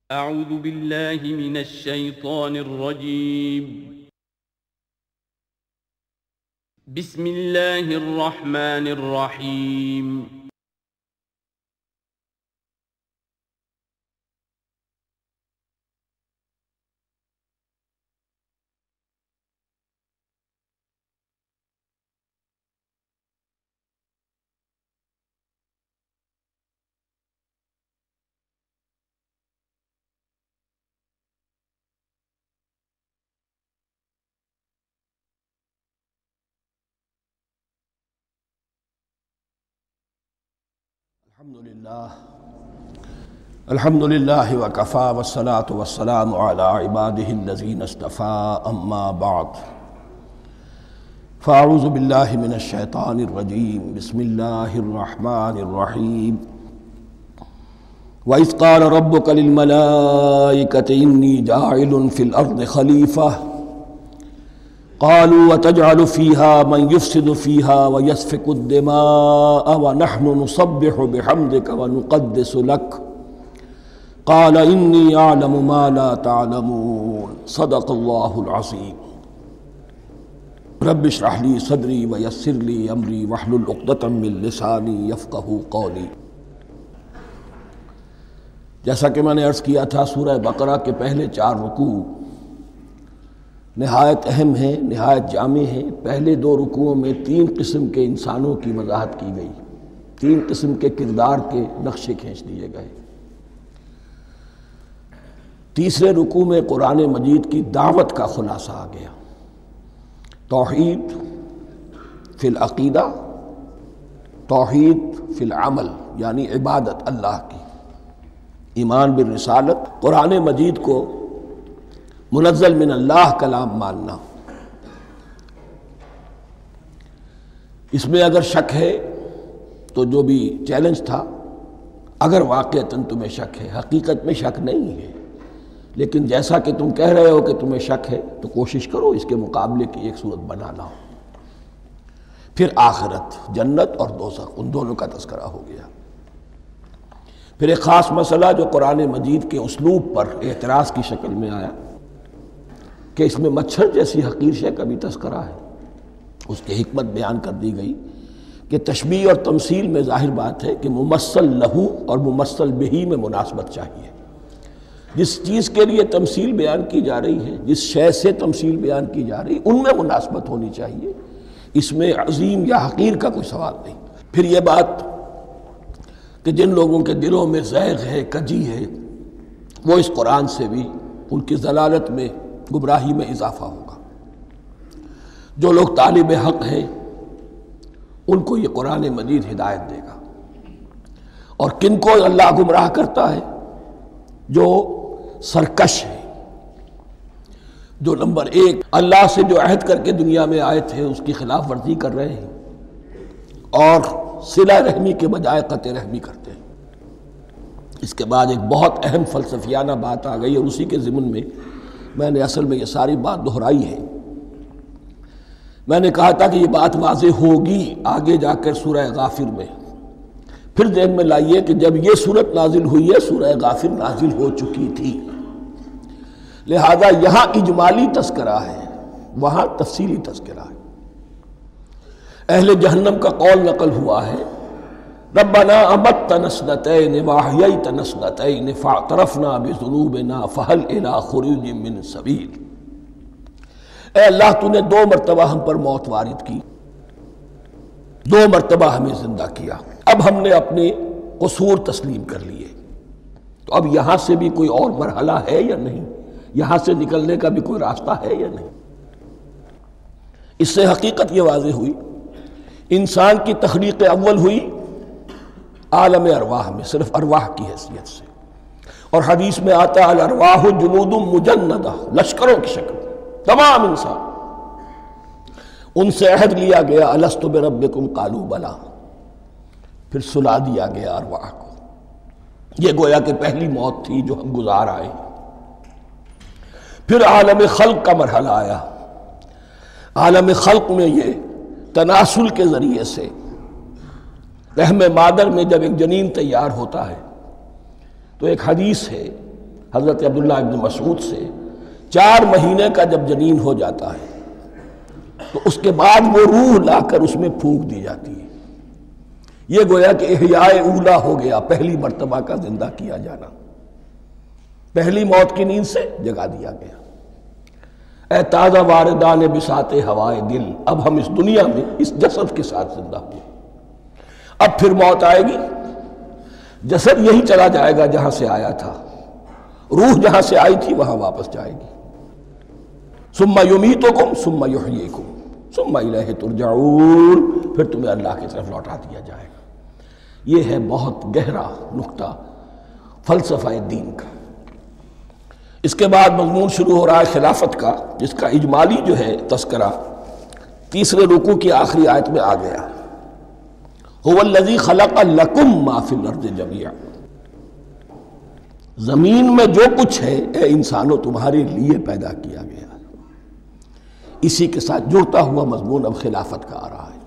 اعوذ باللہ من الشیطان الرجیم بسم اللہ الرحمن الرحیم الحمد للہ وکفا والصلاة والسلام علی عباده الذین اصطفى اما بعد فاعوذ باللہ من الشیطان الرجیم بسم اللہ الرحمن الرحیم وَإِذْ قَالَ رَبُّكَ لِلْمَلَائِكَةِ إِنِّي جَاعِلٌ فِي الْأَرْضِ خَلِيفَةً قالوا وتجعل فيها من يفسد فيها ويسفك الدماء ونحن نسبح بحمدك ونقدس لك قال إني أعلم ما لا تعلمون صدق الله العظيم رب اشرح لي صدري ويسر لي أمري واحلل عقدة من لساني يفقهوا قولي۔ جیسا کہ میں نے عرض کیا تھا، سورہ بقرہ کے پہلے 4 رکوع نہایت اہم ہیں، نہایت جامع ہیں۔ پہلے 2 رکوعوں میں 3 قسم کے انسانوں کی وضاحت کی گئی، 3 قسم کے کردار کے نقشے کھینچ دیے گئے۔ تیسرے رکوع میں قرآن مجید کی دعوت کا خلاصہ آ گیا، توحید فی العقیدہ، توحید فی العمل، یعنی عبادت اللہ کی، ایمان بالرسالت، قرآن مجید کو منزل من اللہ کلام ماننا۔ اس میں اگر شک ہے تو جو بھی چیلنج تھا، اگر واقعتاً تمہیں شک ہے، حقیقت میں شک نہیں ہے، لیکن جیسا کہ تم کہہ رہے ہو کہ تمہیں شک ہے تو کوشش کرو اس کے مقابلے کی ایک صورت بنانا ہو۔ پھر آخرت، جنت اور دوزخ، ان دونوں کا تذکرہ ہو گیا۔ پھر ایک خاص مسئلہ جو قرآن مجید کے اسلوب پر اعتراض کی شکل میں آیا کہ اس میں مچھر جیسی حقیر شے کا بھی تذکرہ ہے، اس کی حکمت بیان کر دی گئی کہ تشبیہ اور تمثیل میں ظاہر بات ہے کہ ممثل لہو اور ممثل بہی میں مناسبت چاہیے۔ جس چیز کے لیے تمثیل بیان کی جا رہی ہے، جس شے سے تمثیل بیان کی جا رہی ہے، ان میں مناسبت ہونی چاہیے، اس میں عظیم یا حقیر کا کوئی سوال نہیں۔ پھر یہ بات کہ جن لوگوں کے دلوں میں زیغ ہے، کجی ہے، وہ اس قرآن سے بھی ان کی ضلالت میں، گمراہی میں اضافہ ہوگا۔ جو لوگ طالب حق ہیں ان کو یہ قرآن مجید ہدایت دے گا۔ اور کن کو اللہ گمراہ کرتا ہے؟ جو سرکش ہے، جو نمبر 1 اللہ سے جو عہد کر کے دنیا میں آئے تھے اس کی خلاف ورزی کر رہے ہیں اور صلہ رحمی کے بجائے قطع رحمی کرتے ہیں۔ اس کے بعد ایک بہت اہم فلسفیانہ بات آ گئی، اور اسی کے ضمن میں میں نے اصل میں یہ ساری بات دہرائی ہے۔ میں نے کہا تھا کہ یہ بات واضح ہوگی آگے جا کر سورہ غافر میں۔ پھر ذہن میں لائیے کہ جب یہ صورت نازل ہوئی ہے، سورہ غافر نازل ہو چکی تھی، لہذا یہاں اجمالی تذکرہ ہے، وہاں تفصیلی تذکرہ ہے۔ اہل جہنم کا قول نقل ہوا ہے، ربنا امتنا اثنتین واحییتنا اثنتین فاعترفنا بذنوبنا فہل الی خروج من سبیل۔ اے اللہ، تو نے 2 مرتبہ ہم پر موت وارد کی، 2 مرتبہ ہمیں زندہ کیا، اب ہم نے اپنے قصور تسلیم کر لیے، تو اب یہاں سے بھی کوئی اور مرحلہ ہے یا نہیں؟ یہاں سے نکلنے کا بھی کوئی راستہ ہے یا نہیں؟ اس سے حقیقت یہ واضح ہوئی، انسان کی تخلیق اول ہوئی عالم ارواح میں، صرف ارواح کی حیثیت سے، اور حدیث میں آتا ہے الارواح جنود مجندہ، لشکروں کی شکل، تمام انسان۔ ان سے عہد لیا گیا الست بربکم قالوا بلا، پھر سلا دیا گیا ارواح کو۔ یہ گویا کہ پہلی موت تھی جو ہم گزار آئے۔ پھر عالم خلق کا مرحلہ آیا۔ عالم خلق میں یہ تناسل کے ذریعے سے رحم مادر میں جب ایک جنین تیار ہوتا ہے تو ایک حدیث ہے حضرت عبداللہ ابن مسعود سے 4 مہینے کا جب جنین ہو جاتا ہے تو اس کے بعد وہ روح لا کر اس میں پھونک دی جاتی ہے. یہ گویا کہ احیاء اولا ہو گیا، پہلی مرتبہ کا زندہ کیا جانا، پہلی موت کی نیند سے جگا دیا گیا. اے تازہ واردان بساط ہوائے دل، اب ہم اس دنیا میں اس جسد کے ساتھ زندہ ہوئے، اب پھر موت آئے گی، جسد یہی چلا جائے گا جہاں سے آیا تھا، روح جہاں سے آئی تھی وہاں واپس جائے گی. ثم یمیتکم ثم یحییکم ثم الیہ ترجعون، پھر تمہیں اللہ کی طرف لوٹا دیا جائے گا. یہ ہے بہت گہرا نقطہ فلسفہ دین کا. اس کے بعد مضمون شروع ہو رہا ہے خلافت کا، جس کا اجمالی جو ہے تذکرہ 3رے رکوع کی آخری آیت میں آ گیا. هو الذی خلق لکم ما فی الارض جمیعا، زمین میں جو کچھ ہے اے انسانوں تمہارے لیے پیدا کیا گیا. اسی کے ساتھ جڑتا ہوا مضمون اب خلافت کا آ رہا ہے.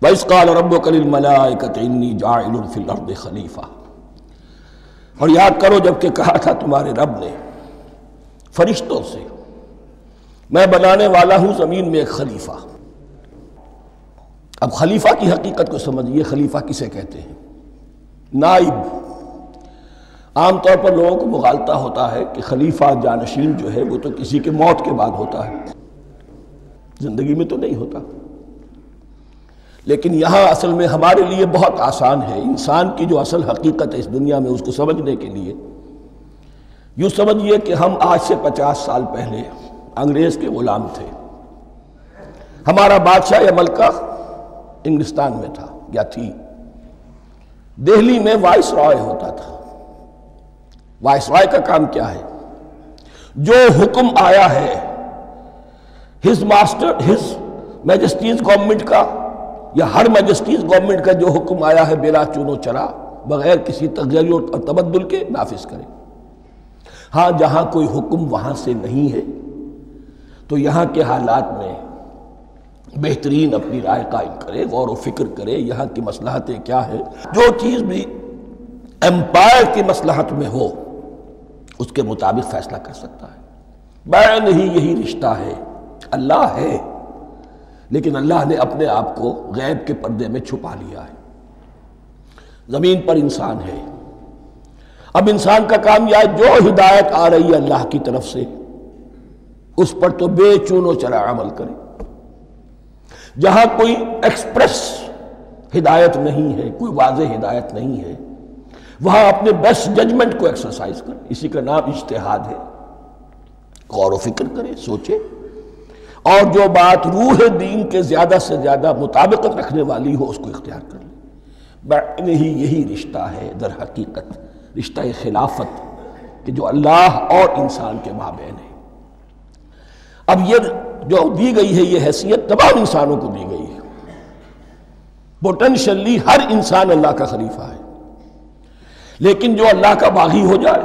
وَإِذْ قَالَ رَبُّكَ لِلْمَلَائِكَةِ إِنِّي جَاعِلٌ فِي الْأَرْضِ خَلِيفَةً، اور یاد کرو جب کہ کہا تھا تمہارے رب نے فرشتوں سے میں بنانے والا ہوں زمین میں ایک خلیفہ. اب خلیفہ کی حقیقت کو سمجھیے. خلیفہ کسے کہتے ہیں؟ نائب. عام طور پر لوگوں کو مغالطہ ہوتا ہے کہ خلیفہ جانشین جو ہے وہ تو کسی کے موت کے بعد ہوتا ہے، زندگی میں تو نہیں ہوتا. لیکن یہاں اصل میں ہمارے لیے بہت آسان ہے. انسان کی جو اصل حقیقت ہے اس دنیا میں، اس کو سمجھنے کے لیے یوں سمجھیے کہ ہم آج سے 50 سال پہلے انگریز کے غلام تھے. ہمارا بادشاہ یا ملکہ انگلستان میں تھا یا تھی. دہلی میں وائس رائے ہوتا تھا. وائس رائے کا کام کیا ہے؟ جو حکم آیا ہے ہز میجسٹیز گورنمنٹ کا یا ہر میجسٹیز گورنمنٹ کا جو حکم آیا ہے بلا چون و چرا، بغیر کسی تغیر اور تبدل کے نافذ کرے. ہاں جہاں کوئی حکم وہاں سے نہیں ہے تو یہاں کے حالات میں بہترین اپنی رائے قائم کرے، غور و فکر کرے یہاں کی مصلحتیں کیا ہے. جو چیز بھی امپائر کی مصلحت میں ہو اس کے مطابق فیصلہ کر سکتا ہے. بین ہی یہی رشتہ ہے. اللہ ہے لیکن اللہ نے اپنے آپ کو غیب کے پردے میں چھپا لیا ہے. زمین پر انسان ہے. اب انسان کا کام یہ ہے جو ہدایت آ رہی ہے اللہ کی طرف سے اس پر تو بے چون و چرا عمل کرے. جہاں کوئی ایکسپریس ہدایت نہیں ہے، کوئی واضح ہدایت نہیں ہے، وہاں اپنے بیسٹ ججمنٹ کو ایکسرسائز کرے. اسی کا نام اجتہاد ہے. غور و فکر کرے، سوچے، اور جو بات روح دین کے زیادہ سے زیادہ مطابقت رکھنے والی ہو اس کو اختیار کر لے. بین ہی یہی رشتہ ہے در حقیقت رشتہ خلافت کہ جو اللہ اور انسان کے مابین ہے. اب یہ جو دی گئی ہے یہ حیثیت تمام انسانوں کو دی گئی ہے. پوٹینشلی ہر انسان اللہ کا خلیفہ ہے. لیکن جو اللہ کا باغی ہو جائے،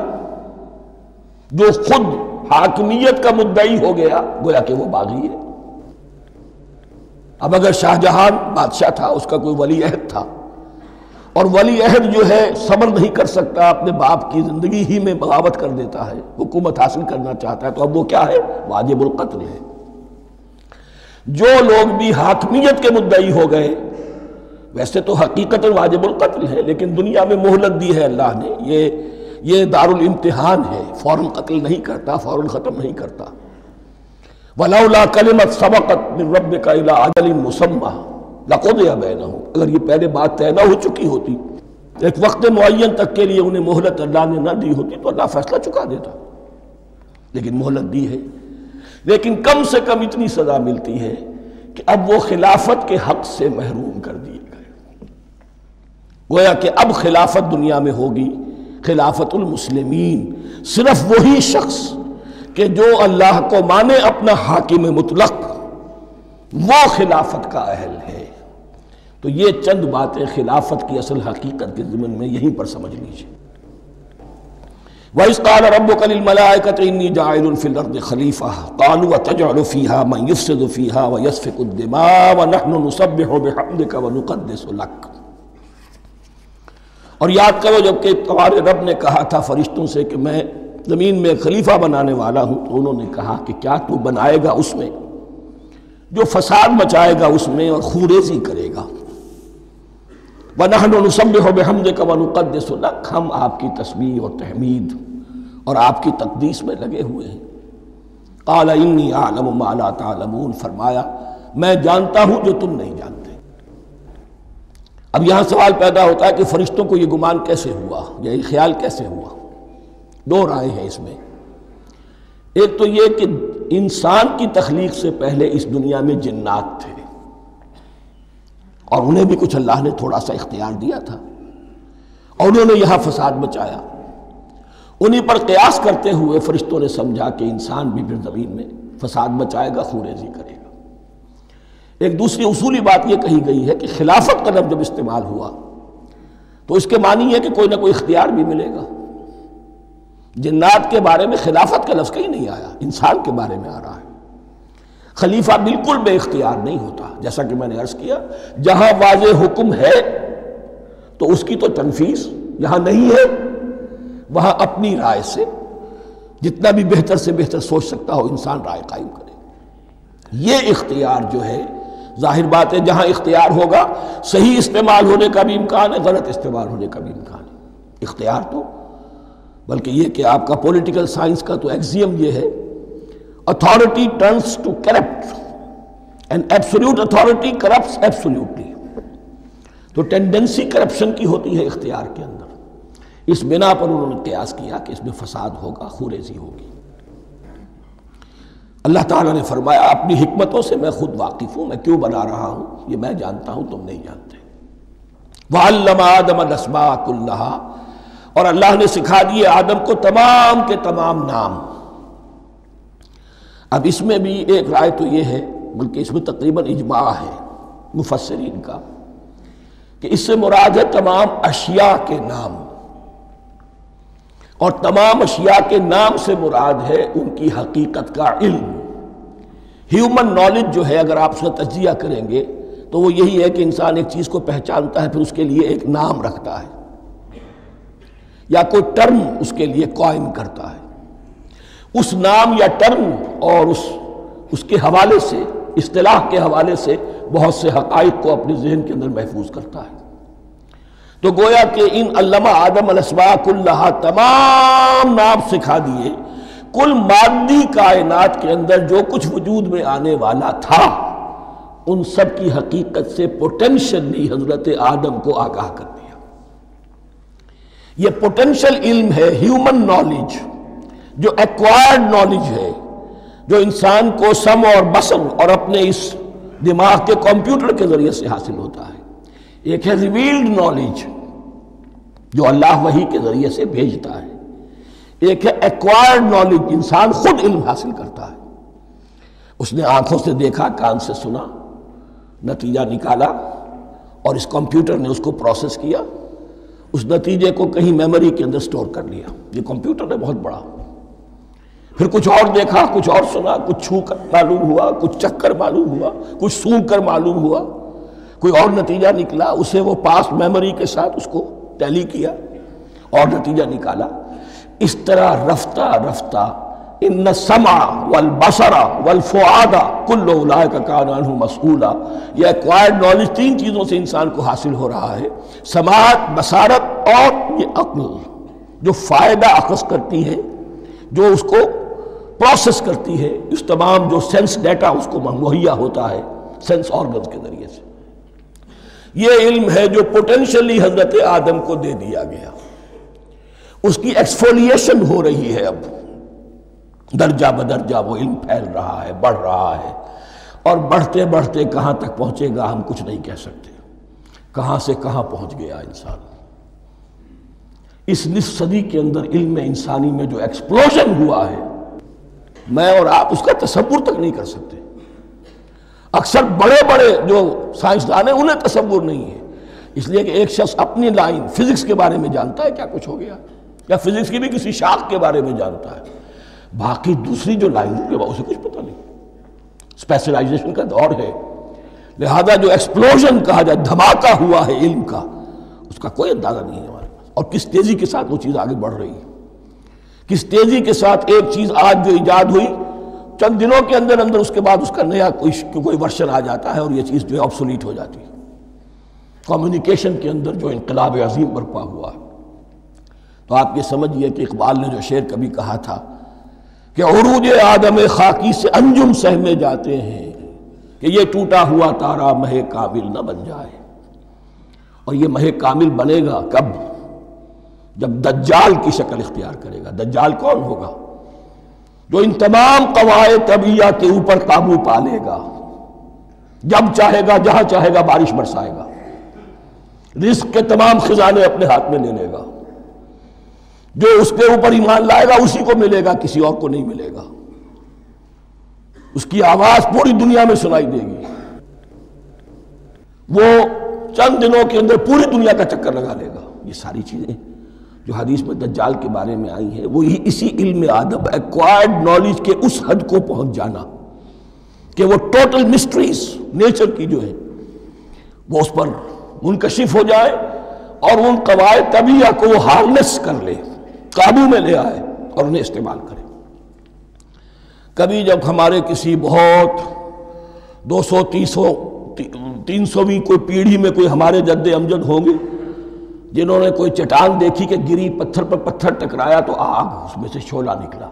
جو خود حاکمیت کا مدعی ہو گیا، گویا کہ وہ باغی ہے. اب اگر شاہ جہان بادشاہ تھا، اس کا کوئی ولی عہد تھا، اور ولی عہد جو ہے صبر نہیں کر سکتا، اپنے باپ کی زندگی ہی میں بغاوت کر دیتا ہے، حکومت حاصل کرنا چاہتا ہے، تو اب وہ کیا ہے؟ واجب القتل ہے. جو لوگ بھی حاکمیت کے مدعی ہو گئے ویسے تو حقیقت واجب القتل ہے، لیکن دنیا میں مہلت دی ہے اللہ نے. یہ دار الامتحان ہے. فوراً قتل نہیں کرتا، فوراً ختم نہیں کرتا. وَلَوْلَا كَلِمَةٌ سَبَقَتْ مِنْ رَبِّكَ إِلَىٰ أَجَلٍ مُّسَمًّى لَقُضِيَ بَيْنَهُمْ، اگر یہ پہلے بات طے نہ ہو چکی ہوتی، ایک وقت معین تک کے لیے انہیں مہلت اللہ نے نہ دی ہوتی تو اللہ فیصلہ چکا دیتا. لیکن مہلت دی ہے. لیکن کم سے کم اتنی سزا ملتی ہے کہ اب وہ خلافت کے حق سے محروم کر دیے گئے. گویا کہ اب خلافت دنیا میں ہوگی خلافت المسلمین. صرف وہی شخص کہ جو اللہ کو مانے اپنا حاکم مطلق، وہ خلافت کا اہل ہے. تو یہ چند باتیں خلافت کی اصل حقیقت کے ضمن میں یہیں پر سمجھ لیجیے. وَإِذْ قَالَ رَبُّكَ لِلْمَلَائِكَةِ إِنِّي جَاعِلٌ فِي الْأَرْضِ خَلِيفَةً قَالُوا أَتَجْعَلُ فِيهَا مَن يُفْسِدُ فِيهَا وَيَسْفِكُ الدِّمَاءَ وَنَحْنُ نُسَبِّحُ بِحَمْدِكَ وَنُقَدِّسُ لَكَ. اور یاد کرو جب کہ تمہارے رب نے کہا تھا فرشتوں سے کہ میں زمین میں خلیفہ بنانے والا ہوں، تو انہوں نے کہا کہ کیا تو بنائے گا اس میں جو فساد مچائے گا اس میں اور خوریزی کرے گا؟ وَنَحْنُ نُسَبِّحُ بِحَمْدِكَ وَنُقَدِّسُ لَكَ، ہم آپ کی تسبیح اور تحمید اور آپ کی تقدیس میں لگے ہوئے ہیں۔ قَالَ إِنِّي أَعْلَمُ مَا لَا تَعْلَمُونَ، فرمایا میں جانتا ہوں جو تم نہیں جانتے۔ اب یہاں سوال پیدا ہوتا ہے کہ فرشتوں کو یہ گمان کیسے ہوا، یہ خیال کیسے ہوا؟ دو رائے ہیں اس میں۔ ایک تو یہ کہ انسان کی تخلیق سے پہلے اس دنیا میں جنات تھے، اور انہیں بھی کچھ اللہ نے تھوڑا سا اختیار دیا تھا، اور انہوں نے یہاں فساد مچایا۔ انہی پر قیاس کرتے ہوئے فرشتوں نے سمجھا کہ انسان بھی پھر زمین میں فساد مچائے گا، خوریزی کرے گا۔ ایک دوسری اصولی بات یہ کہی گئی ہے کہ خلافت کا لفظ جب استعمال ہوا تو اس کے معنی ہے کہ کوئی نہ کوئی اختیار بھی ملے گا۔ جنات کے بارے میں خلافت کا لفظ کہیں نہیں آیا، انسان کے بارے میں آ رہا ہے۔ خلیفہ بالکل بے اختیار نہیں ہوتا، جیسا کہ میں نے عرض کیا، جہاں واضح حکم ہے تو اس کی تو تنفیذ، جہاں نہیں ہے وہاں اپنی رائے سے جتنا بھی بہتر سے بہتر سوچ سکتا ہو انسان رائے قائم کرے۔ یہ اختیار جو ہے، ظاہر بات ہے جہاں اختیار ہوگا صحیح استعمال ہونے کا بھی امکان ہے، غلط استعمال ہونے کا بھی امکان ہے۔ اختیار تو بلکہ یہ کہ آپ کا پولیٹیکل سائنس کا تو ایکزیم یہ ہے، authority turns to corrupt and absolute authority corrupts absolutely۔ تو ٹینڈنسی کرپشن کی ہوتی ہے اختیار کے اندر۔ اس بنا پر انہوں نے قیاس کیا کہ اس میں فساد ہوگا، خوریزی ہوگی۔ اللہ تعالیٰ نے فرمایا اپنی حکمتوں سے میں خود واقف ہوں، میں کیوں بنا رہا ہوں یہ میں جانتا ہوں، تم نہیں جانتے۔ وَعَلَّمَ آدَمَ الْأَسْمَاءَ كُلَّهَا، اور اللہ نے سکھا دیے آدم کو تمام کے تمام نام۔ اب اس میں بھی ایک رائے تو یہ ہے، بلکہ اس میں تقریباً اجماع ہے مفسرین کا، کہ اس سے مراد ہے تمام اشیاء کے نام، اور تمام اشیاء کے نام سے مراد ہے ان کی حقیقت کا علم۔ ہیومن نالج جو ہے، اگر آپ اس کا تجزیہ کریں گے تو وہ یہی ہے کہ انسان ایک چیز کو پہچانتا ہے، پھر اس کے لیے ایک نام رکھتا ہے یا کوئی ٹرم اس کے لیے قائم کرتا ہے۔ اس نام یا ٹرم اور اس کے حوالے سے، اصطلاح کے حوالے سے بہت سے حقائق کو اپنے ذہن کے اندر محفوظ کرتا ہے۔ تو گویا کہ ان علمہ آدم الاسماء کلہا، تمام نام سکھا دیے کل مادی کائنات کے اندر جو کچھ وجود میں آنے والا تھا، ان سب کی حقیقت سے پوٹینشلی حضرت آدم کو آگاہ کر دیا۔ یہ پوٹینشل علم ہے، ہیومن نالج، جو ایکوائرڈ نالج ہے، جو انسان کو سمع اور بصر اور اپنے اس دماغ کے کمپیوٹر کے ذریعے سے حاصل ہوتا ہے۔ ایک ہے ریویلڈ نالج جو اللہ وحی کے ذریعے سے بھیجتا ہے، ایک ہے ایکوائرڈ نالج، انسان خود علم حاصل کرتا ہے۔ اس نے آنکھوں سے دیکھا، کان سے سنا، نتیجہ نکالا، اور اس کمپیوٹر نے اس کو پروسیس کیا، اس نتیجے کو کہیں میموری کے اندر سٹور کر لیا۔ یہ کمپیوٹر ہے بہت بڑا۔ پھر کچھ اور دیکھا، کچھ اور سنا، کچھ چھو کر معلوم ہوا، کچھ چکھ کر معلوم ہوا، کچھ سونگھ کر معلوم ہوا، کوئی اور نتیجہ نکلا، اسے وہ پاس میموری کے ساتھ اس کو ٹیلی کیا اور نتیجہ نکالا۔ اس طرح رفتہ رفتہ ان السمع والبصر والفؤاد کل اولئک کان عنہ مسئولا، یہ ایکوائرڈ نالج تین چیزوں سے انسان کو حاصل ہو رہا ہے، سماعت، بصارت اور یہ عقل، جو فائدہ اخذ کرتی ہے، جو اس کو پروسیس کرتی ہے، اس تمام جو سینس ڈیٹا اس کو مہیا ہوتا ہے سینس آرگنز کے ذریعے سے۔ یہ علم ہے جو پوٹینشلی حضرت آدم کو دے دیا گیا۔ اس کی ایکسفولیشن ہو رہی ہے، اب درجہ بدرجہ وہ علم پھیل رہا ہے، بڑھ رہا ہے، اور بڑھتے بڑھتے کہاں تک پہنچے گا ہم کچھ نہیں کہہ سکتے۔ کہاں سے کہاں پہنچ گیا انسان۔ اس نصف صدی کے اندر علم انسانی میں جو ایکسپلوژن ہوا ہے، میں اور آپ اس کا تصور تک نہیں کر سکتے۔ اکثر بڑے بڑے جو سائنسدان ہیں انہیں تصور نہیں ہے، اس لیے کہ ایک شخص اپنی لائن فزکس کے بارے میں جانتا ہے کیا کچھ ہو گیا، یا فزکس کی بھی کسی شاخ کے بارے میں جانتا ہے، باقی دوسری جو لائن ہے اسے کچھ پتہ نہیں۔ اسپیشلائزیشن کا دور ہے، لہذا جو ایکسپلوژن کہا جائے، دھماکہ ہوا ہے علم کا، اس کا کوئی اندازہ نہیں ہے ہمارے۔ اور کس تیزی کے ساتھ وہ چیز آگے بڑھ رہی ہے، کس تیزی کے ساتھ ایک چیز آج جو ایجاد ہوئی چند دنوں کے اندر اندر اس کے بعد اس کا نیا کوئی ورشن آ جاتا ہے اور یہ چیز جو ہے آبسولیٹ ہو جاتی ہے۔ کمیونیکیشن کے اندر جو انقلاب عظیم برپا ہوا ہے، تو آپ یہ سمجھیے کہ اقبال نے جو شعر کبھی کہا تھا کہ عروج آدم خاکی سے انجم سہمے جاتے ہیں کہ یہ ٹوٹا ہوا تارا مہ کامل نہ بن جائے۔ اور یہ مہ کامل بنے گا کب؟ جب دجال کی شکل اختیار کرے گا۔ دجال کون ہوگا؟ جو ان تمام قواعد طبیعہ کے اوپر قابو پا لے گا، جب چاہے گا جہاں چاہے گا بارش برسائے گا، رزق کے تمام خزانے اپنے ہاتھ میں لے لے گا، جو اس کے اوپر ایمان لائے گا اسی کو ملے گا، کسی اور کو نہیں ملے گا، اس کی آواز پوری دنیا میں سنائی دے گی، وہ چند دنوں کے اندر پوری دنیا کا چکر لگا لے گا۔ یہ ساری چیزیں جو حدیث میں دجال کے بارے میں آئی ہیں وہ اسی علم آدم ایکوائرڈ نالج کے اس حد کو پہنچ جانا کہ وہ ٹوٹل مسٹریز نیچر کی جو ہے وہ اس پر منکشف ہو جائے اور ان قواعد طبیعہ کو وہ ہارنس کر لے، قابو میں لے آئے اور انہیں استعمال کرے۔ کبھی جب ہمارے کسی بہت 200-300ویں کوئی پیڑھی میں کوئی ہمارے جد امجد ہوں گے جنہوں نے کوئی چٹان دیکھی کہ گری، پتھر پر پتھر ٹکرایا تو آگ اس میں سے شعلہ نکلا،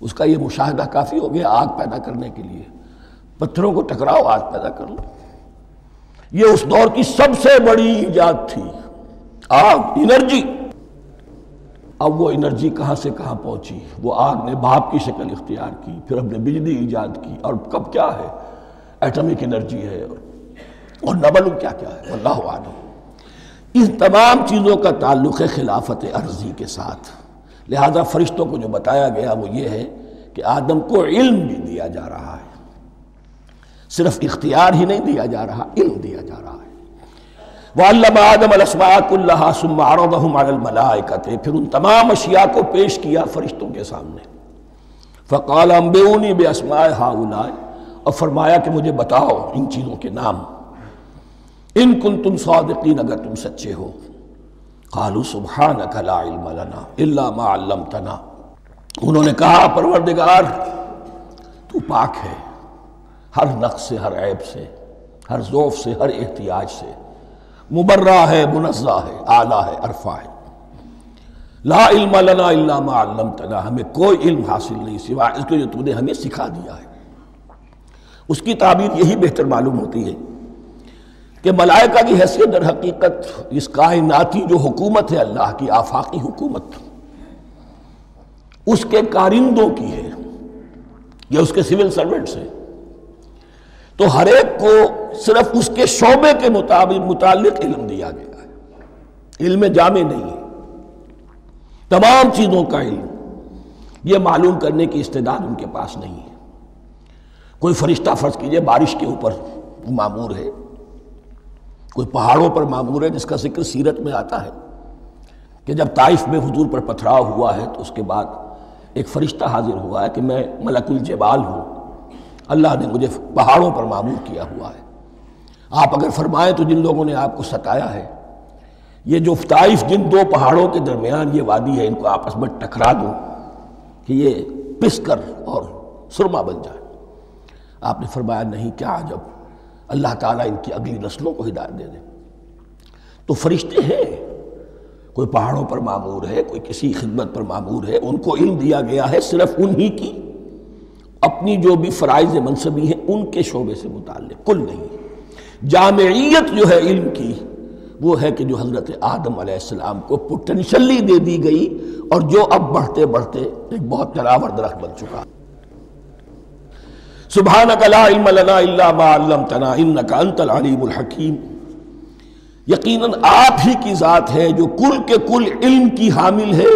اس کا یہ مشاہدہ کافی ہو گیا آگ پیدا کرنے کے لیے۔ پتھروں کو ٹکراؤ آگ پیدا کر لو۔ یہ اس دور کی سب سے بڑی ایجاد تھی، آگ، انرجی۔ اب وہ انرجی کہاں سے کہاں پہنچی؟ وہ آگ نے بھاپ کی شکل اختیار کی، پھر ہم نے بجلی ایجاد کی، اور کب کیا ہے ایٹمک انرجی ہے اور نہ معلوم کیا کیا ہے، واللہ اعلم۔ ان تمام چیزوں کا تعلق ہے خلافت ارضی کے ساتھ۔ لہذا فرشتوں کو جو بتایا گیا وہ یہ ہے کہ آدم کو علم بھی دیا جا رہا ہے، صرف اختیار ہی نہیں دیا جا رہا، علم دیا جا رہا ہے۔ وَعَلَّمَ آدَمَ الْأَسْمَاءَ كُلَّهَا ثُمَّ عَرَضَهُمْ عَلَى الْمَلَائِكَةِ، پھر ان تمام اشیاء کو پیش کیا فرشتوں کے سامنے۔ فَقَالَ أَنبِئُونِي بِأَسْمَاءِ هَؤُلَاءِ، اور فرمایا کہ مجھے بتاؤ ان چیزوں کے نام، ان کنتم صادقین، اگر تم سچے ہو۔ قالوا سبحانک لا علم لنا الا ما علمتنا، انہوں نے کہا پروردگار تو پاک ہے ہر نقص سے، ہر عیب سے، ہر ضعف سے، ہر احتیاج سے، مبرہ ہے، منزہ ہے، اعلیٰ ہے، ارفع ہے۔ لا علم لنا الا ما علمتنا، ہمیں کوئی علم حاصل نہیں سوائے اس کے جو تو نے ہمیں سکھا دیا ہے۔ اس کی تعبیر یہی بہتر معلوم ہوتی ہے کہ ملائکہ کی حیثیت در حقیقت اس کائناتی جو حکومت ہے اللہ کی، آفاقی حکومت، اس کے کارندوں کی ہے، یہ اس کے سول سرونٹس ہیں، تو ہر ایک کو صرف اس کے شعبے کے متعلق علم دیا گیا ہے، علم جامع نہیں ہے، تمام چیزوں کا علم یہ معلوم کرنے کی استعداد ان کے پاس نہیں ہے۔ کوئی فرشتہ فرض کیجئے بارش کے اوپر مامور ہے، کوئی پہاڑوں پر مامور ہے، جس کا ذکر سیرت میں آتا ہے کہ جب طائف میں حضور پر پتھراؤ ہوا ہے تو اس کے بعد ایک فرشتہ حاضر ہوا ہے کہ میں ملک الجبال ہوں، اللہ نے مجھے پہاڑوں پر مامور کیا ہوا ہے، آپ اگر فرمائیں تو جن لوگوں نے آپ کو ستایا ہے، یہ جو طائف جن دو پہاڑوں کے درمیان یہ وادی ہے، ان کو آپس میں ٹکرا دوں کہ یہ پس کر اور سرما بن جائے۔ آپ نے فرمایا نہیں، کیا عجب، اللہ تعالیٰ ان کی اگلی نسلوں کو ہدایت دے دے۔ تو فرشتے ہیں، کوئی پہاڑوں پر مامور ہے، کوئی کسی خدمت پر مامور ہے، ان کو علم دیا گیا ہے صرف انہی کی اپنی جو بھی فرائض منصبی ہیں ان کے شعبے سے متعلق، کل نہیں۔ جامعیت جو ہے علم کی وہ ہے کہ جو حضرت آدم علیہ السلام کو پوٹینشلی دے دی گئی اور جو اب بڑھتے بڑھتے ایک بہت جلاور درخت بن چکا۔ سبحانک لا علم لنا الا ما علمتنا انک انت العلیم الحکیم، یقیناً آپ ہی کی ذات ہے جو کل کے کل علم کی حامل ہے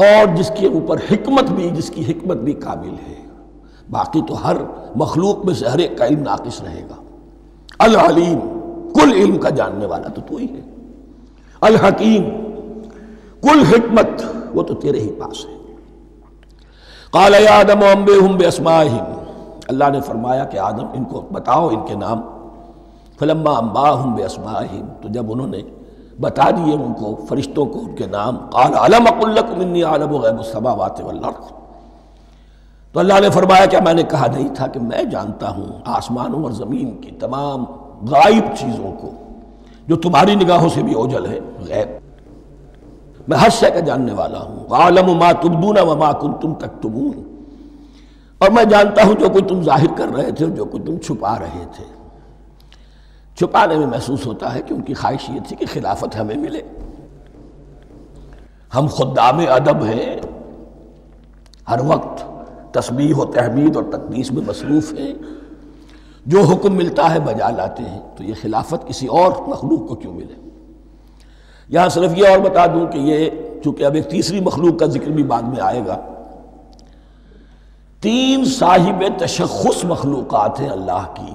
اور جس کے اوپر حکمت بھی، جس کی حکمت بھی کامل ہے، باقی تو ہر مخلوق میں سے ہر ایک کا علم ناقص رہے گا۔ العلیم، کل علم کا جاننے والا تو ہی ہے، الحکیم، کل حکمت وہ تو تیرے ہی پاس ہے۔ قال یا آدم انبئہم باسمائہم، اللہ نے فرمایا کہ آدم ان کو بتاؤ ان کے نام۔ فلما انباہم باسمائہم، تو جب انہوں نے بتا دیے ان کو فرشتوں کو ان کے نام. قال الم اقل لکم انی اعلم غیب السماوات والارض. تو اللہ نے فرمایا کہ میں نے کہا نہیں تھا کہ میں جانتا ہوں آسمانوں اور زمین کی تمام غائب چیزوں کو جو تمہاری نگاہوں سے بھی اوجھل ہے. غیب میں ہر شے کا جاننے والا ہوں. وَأَعْلَمُ مَا تُبْدُونَ وَمَا كُنْتُمْ تَكْتُمُونَ. اور میں جانتا ہوں جو کچھ تم ظاہر کر رہے تھے اور جو کچھ تم چھپا رہے تھے. چھپانے میں محسوس ہوتا ہے کہ ان کی خواہش یہ تھی کہ خلافت ہمیں ملے. ہم خدام ادب ہیں، ہر وقت تسبیح و تحمید اور تقدیس میں مصروف ہیں، جو حکم ملتا ہے بجا لاتے ہیں. تو یہ خلافت کسی اور مخلوق کو کیوں ملے؟ یہاں صرف یہ اور بتا دوں کہ یہ چونکہ اب ایک تیسری مخلوق کا ذکر بھی بعد میں آئے گا. 3 صاحب تشخص مخلوقات ہیں اللہ کی.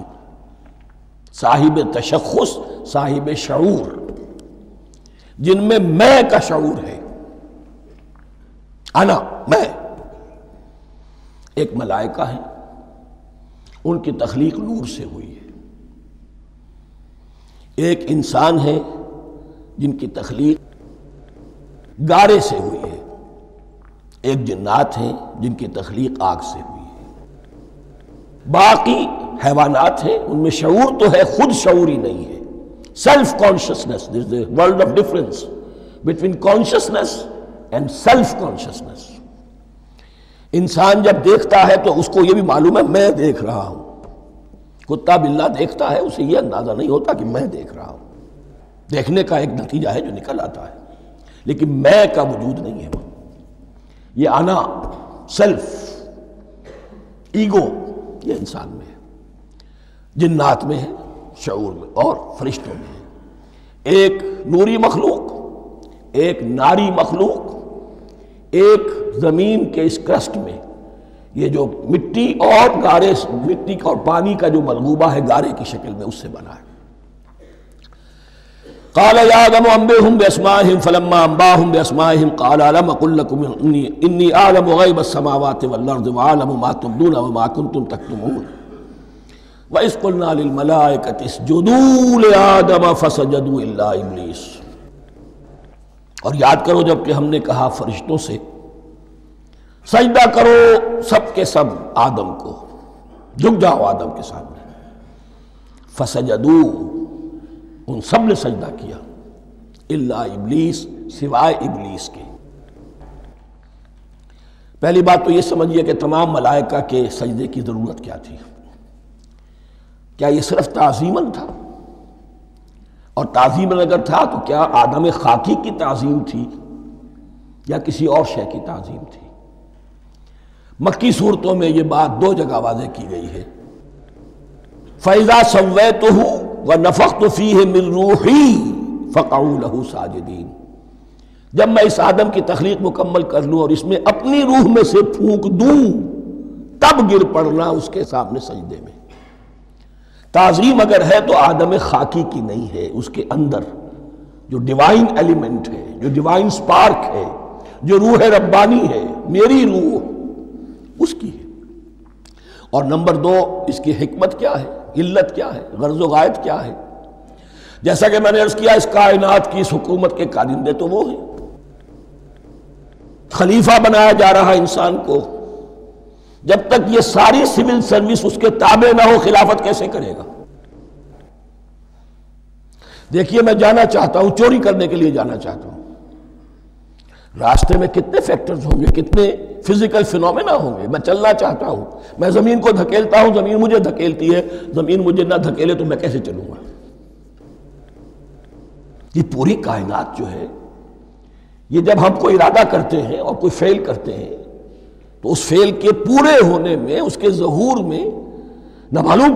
صاحب تشخص، صاحب شعور، جن میں کا شعور ہے. انا، میں. ایک ملائکہ ہیں، ان کی تخلیق نور سے ہوئی ہے. ایک انسان ہے جن کی تخلیق گارے سے ہوئی ہے. ایک جنات ہیں جن کی تخلیق آگ سے ہوئی ہے. باقی حیوانات ہیں، ان میں شعور تو ہے، خود شعور ہی نہیں ہے. Self consciousness, there is a world of difference between consciousness and self consciousness. انسان جب دیکھتا ہے تو اس کو یہ بھی معلوم ہے میں دیکھ رہا ہوں. کتا بلہ دیکھتا ہے، اسے یہ اندازہ نہیں ہوتا کہ میں دیکھ رہا ہوں. دیکھنے کا ایک نتیجہ ہے جو نکل آتا ہے، لیکن میں کا وجود نہیں ہے. یہ انا، سیلف، ایگو، یہ انسان میں ہے. جنات میں ہے، شعور میں، اور فرشتوں میں ہے. ایک نوری مخلوق، ایک ناری مخلوق، ایک زمین کے اس کرسٹ میں یہ جو مٹی اور گارے، مٹی اور پانی کا جو ملغوبہ ہے گارے کی شکل میں، اس سے بنا ہے. قال یا آدم انبئهم باسمائهم فلما انباهم باسمائهم قال الم اقل لكم انی اعلم غیب السماوات والارض واعلم ما تبدون وما كنتم تكتمون واذ قلنا للملائکة اسجدوا لآدم فسجدوا الا ابلیس. اور یاد کرو جب کہ ہم نے کہا فرشتوں سے سجدہ کرو سب کے سب آدم کو، جھک جاؤ آدم کے سامنے. فسجدوا، ان سب نے سجدہ کیا، الا ابلیس، سوائے ابلیس کے. پہلی بات تو یہ سمجھیے کہ تمام ملائکہ کے سجدے کی ضرورت کیا تھی. کیا یہ صرف تعظیماً تھا؟ اور تعظیماً اگر تھا تو کیا آدم خاکی کی تعظیم تھی یا کسی اور شے کی تعظیم تھی؟ مکی صورتوں میں یہ بات 2 جگہ واضح کی گئی ہے. فَإِذَا سَوَّيْتُهُ وَنَفَخْتُ فِيهِ مِن رُوحِي فَقَعُوا لَهُ سَاجِدِينَ. جب میں اس آدم کی تخلیق مکمل کر لوں اور اس میں اپنی روح میں سے پھونک دوں تب گر پڑنا اس کے سامنے سجدے میں. تعظیم اگر ہے تو آدم خاکی کی نہیں ہے، اس کے اندر جو ڈیوائن ایلیمنٹ ہے، جو ڈیوائن سپارک ہے، جو روح ربانی ہے، میری روح، اس کی ہے. اور نمبر 2، اس کی حکمت کیا ہے، علت کیا ہے، غرض و غایت کیا ہے؟ جیسا کہ میں نے عرض کیا، اس کائنات کی اس حکومت کے کارندے تو وہ ہیں. خلیفہ بنایا جا رہا انسان کو، جب تک یہ ساری سول سروس اس کے تابع نہ ہو خلافت کیسے کرے گا؟ دیکھیے میں جانا چاہتا ہوں، چوری کرنے کے لیے جانا چاہتا ہوں، راستے میں کتنے فیکٹرز ہوں گے، کتنے فزیکل فینومینا ہوں گے. میں چلنا چاہتا ہوں، میں زمین کو دھکیلتا ہوں، زمین مجھے دھکیلتی ہے. زمین مجھے نہ دھکیلے تو میں کیسے چلوں گا؟ یہ پوری کائنات جو ہے، یہ جب ہم کوئی ارادہ کرتے ہیں اور کوئی فیل کرتے ہیں تو اس فیل کے پورے ہونے میں، اس کے ظہور میں نہ معلوم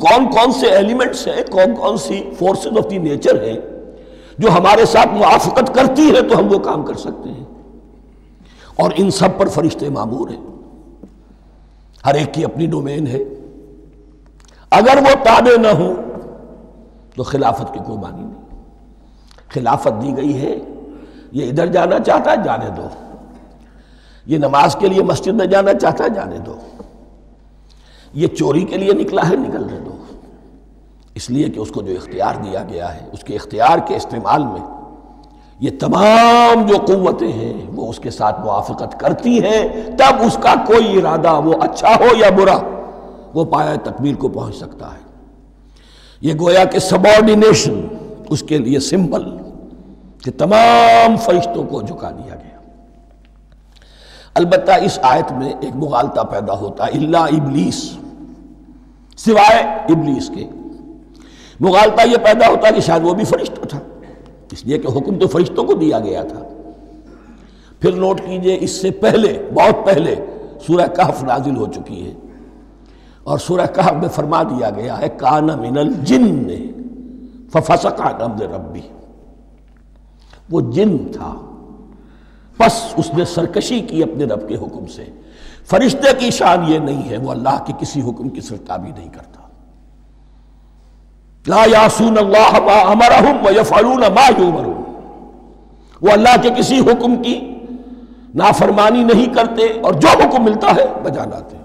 کون کون سے ایلیمنٹس ہیں، کون کون سی فورسز آف دی نیچر ہیں جو ہمارے ساتھ موافقت کرتی ہے تو ہم وہ کام کر سکتے ہیں. اور ان سب پر فرشتے مامور ہیں، ہر ایک کی اپنی ڈومین ہے. اگر وہ تابع نہ ہوں تو خلافت کی کوئی معنی نہیں. خلافت دی گئی ہے، یہ ادھر جانا چاہتا ہے جانے دو، یہ نماز کے لیے مسجد میں جانا چاہتا ہے جانے دو، یہ چوری کے لیے نکلا ہے نکلنے دو. اس لیے کہ اس کو جو اختیار دیا گیا ہے، اس کے اختیار کے استعمال میں یہ تمام جو قوتیں ہیں وہ اس کے ساتھ موافقت کرتی ہیں، تب اس کا کوئی ارادہ وہ اچھا ہو یا برا وہ پایہ تکمیل کو پہنچ سکتا ہے۔ یہ گویا کہ سبارڈینیشن اس کے لیے سمبل کہ تمام فرشتوں کو جھکا دیا گیا۔ البتہ اس آیت میں ایک مغالطہ پیدا ہوتا ہے، الا ابلیس، سوائے ابلیس کے۔ مغالطہ یہ پیدا ہوتا ہے کہ شاید وہ بھی فرشتہ تھا، اس لیے کہ حکم تو فرشتوں کو دیا گیا تھا۔ پھر نوٹ کیجئے اس سے پہلے، بہت پہلے سورہ کہف نازل ہو چکی ہے، اور سورہ کہف میں فرما دیا گیا ہے کان من الجن ففسق عن امر ربی، وہ جن تھا پس اس نے سرکشی کی اپنے رب کے حکم سے۔ فرشتے کی شان یہ نہیں ہے، وہ اللہ کے کسی حکم کی سرتابی نہیں کرتا۔ لا یعصون اللہ ما امرہم ویفعلون ما یؤمرون، وہ اللہ کے کسی حکم کی نافرمانی نہیں کرتے اور جو حکم ملتا ہے بجا لاتے۔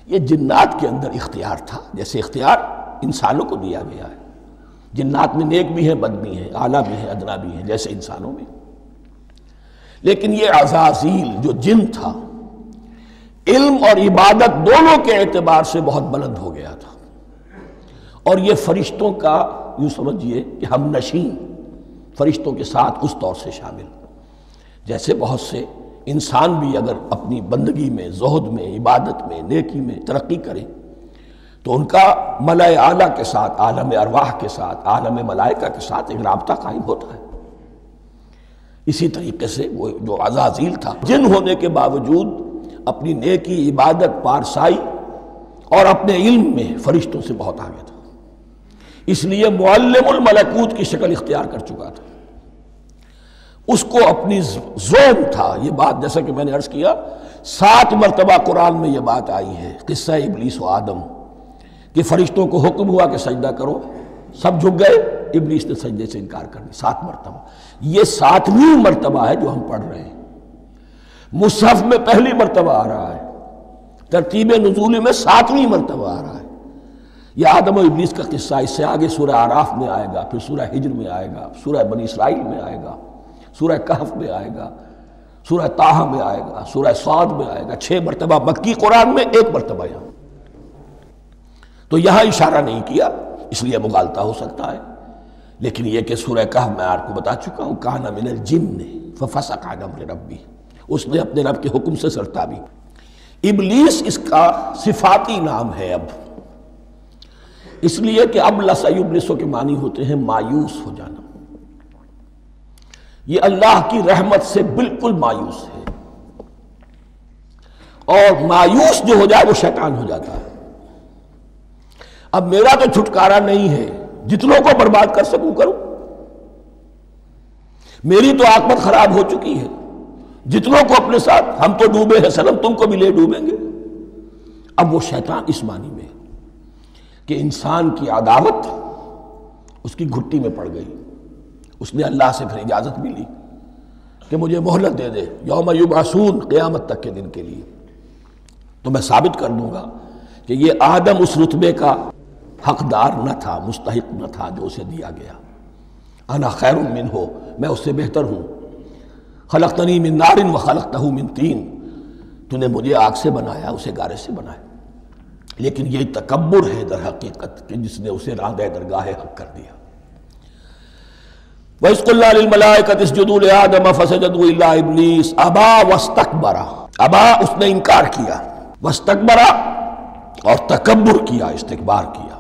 یہ جنات کے اندر اختیار تھا، جیسے اختیار انسانوں کو دیا گیا ہے۔ جنات میں نیک بھی ہیں، بد بھی ہیں، اعلیٰ بھی ہیں، ادنا بھی ہیں، جیسے انسانوں میں۔ لیکن یہ عزازیل جو جن تھا، علم اور عبادت دونوں کے اعتبار سے بہت بلند ہو گیا تھا، اور یہ فرشتوں کا یوں سمجھیے کہ ہم نشین، فرشتوں کے ساتھ اس طور سے شامل، جیسے بہت سے انسان بھی اگر اپنی بندگی میں، زہد میں، عبادت میں، نیکی میں ترقی کریں تو ان کا ملائے اعلیٰ کے ساتھ، عالم ارواح کے ساتھ، عالم ملائکہ کے ساتھ ایک رابطہ قائم ہوتا ہے۔ اسی طریقے سے وہ جو عزازیل تھا، جن ہونے کے باوجود اپنی نیکی، عبادت، پارسائی اور اپنے علم میں فرشتوں سے بہت آگے تھا، اس لیے معلم الملکوت کی شکل اختیار کر چکا تھا۔ اس کو اپنی زوم تھا۔ یہ بات جیسا کہ میں نے عرض کیا 7 مرتبہ قرآن میں یہ بات آئی ہے، قصہ ابلیس و آدم، کہ فرشتوں کو حکم ہوا کہ سجدہ کرو، سب جھک گئے، ابلیس نے سجدے سے انکار کر دی 7 مرتبہ۔ یہ 7ویں مرتبہ ہے جو ہم پڑھ رہے ہیں، مصحف میں پہلی مرتبہ آ رہا ہے، ترتیب نزول میں 7ویں مرتبہ آ رہا ہے۔ یہ آدم و ابلیس کا قصہ اس سے آگے سورہ اعراف میں آئے گا، پھر سورہ ہجر میں آئے گا، سورہ بنی اسرائیل میں آئے گا، سورہ کہف میں آئے گا، سورہ طٰہٰ میں آئے گا، سورہ صاد میں آئے گا۔ 6 مرتبہ مکی قرآن میں، 1 مرتبہ یہاں۔ تو یہاں اشارہ نہیں کیا، اس لیے مغالطہ ہو سکتا ہے، لیکن یہ کہ سورہ کہف میں آپ کو بتا چکا ہوں کان من الجن ففسق عن امر ربی، اس نے اپنے رب کے حکم سے سرتابی۔ ابلیس اس کا صفاتی نام ہے اب، اس لیے کہ ابلس یبلسو کے معنی ہوتے ہیں مایوس ہو جانا۔ یہ اللہ کی رحمت سے بالکل مایوس ہے، اور مایوس جو ہو جائے وہ شیطان ہو جاتا ہے۔ اب میرا تو چھٹکارا نہیں ہے، جتنوں کو برباد کر سکوں کروں، میری تو عاقبت خراب ہو چکی ہے، جتنوں کو اپنے ساتھ، ہم تو ڈوبے ہیں سنم، تم کو بھی لے ڈوبیں گے۔ اب وہ شیطان اس معنی میں کہ انسان کی عداوت اس کی گھٹی میں پڑ گئی، اس نے اللہ سے پھر اجازت بھی لی کہ مجھے مہلت دے دے، یوم یبعثون، قیامت تک کے دن کے لیے، تو میں ثابت کر دوں گا کہ یہ آدم اس رتبے کا حقدار نہ تھا، مستحق نہ تھا جو اسے دیا گیا۔ انا خیر منہ، میں اس سے بہتر ہوں۔ خلقتنی من نار وخلقتہ من طین، تو نے مجھے آگ سے بنایا، اسے گارے سے بنایا۔ لیکن یہ تکبر ہے در حقیقت کہ جس نے اسے راندہ درگاہ حق کر دیا۔ وَإِذْ قُلْنَا لِلْمَلَائِكَةِ اسْجُدُوا لِآدَمَ فَسَجَدُوا إِلَّا إِبْلِيسَ أَبَىٰ وَاسْتَكْبَرَ، ابا اس نے انکار کیا، واستکبر اور تکبر کیا، استکبار کیا،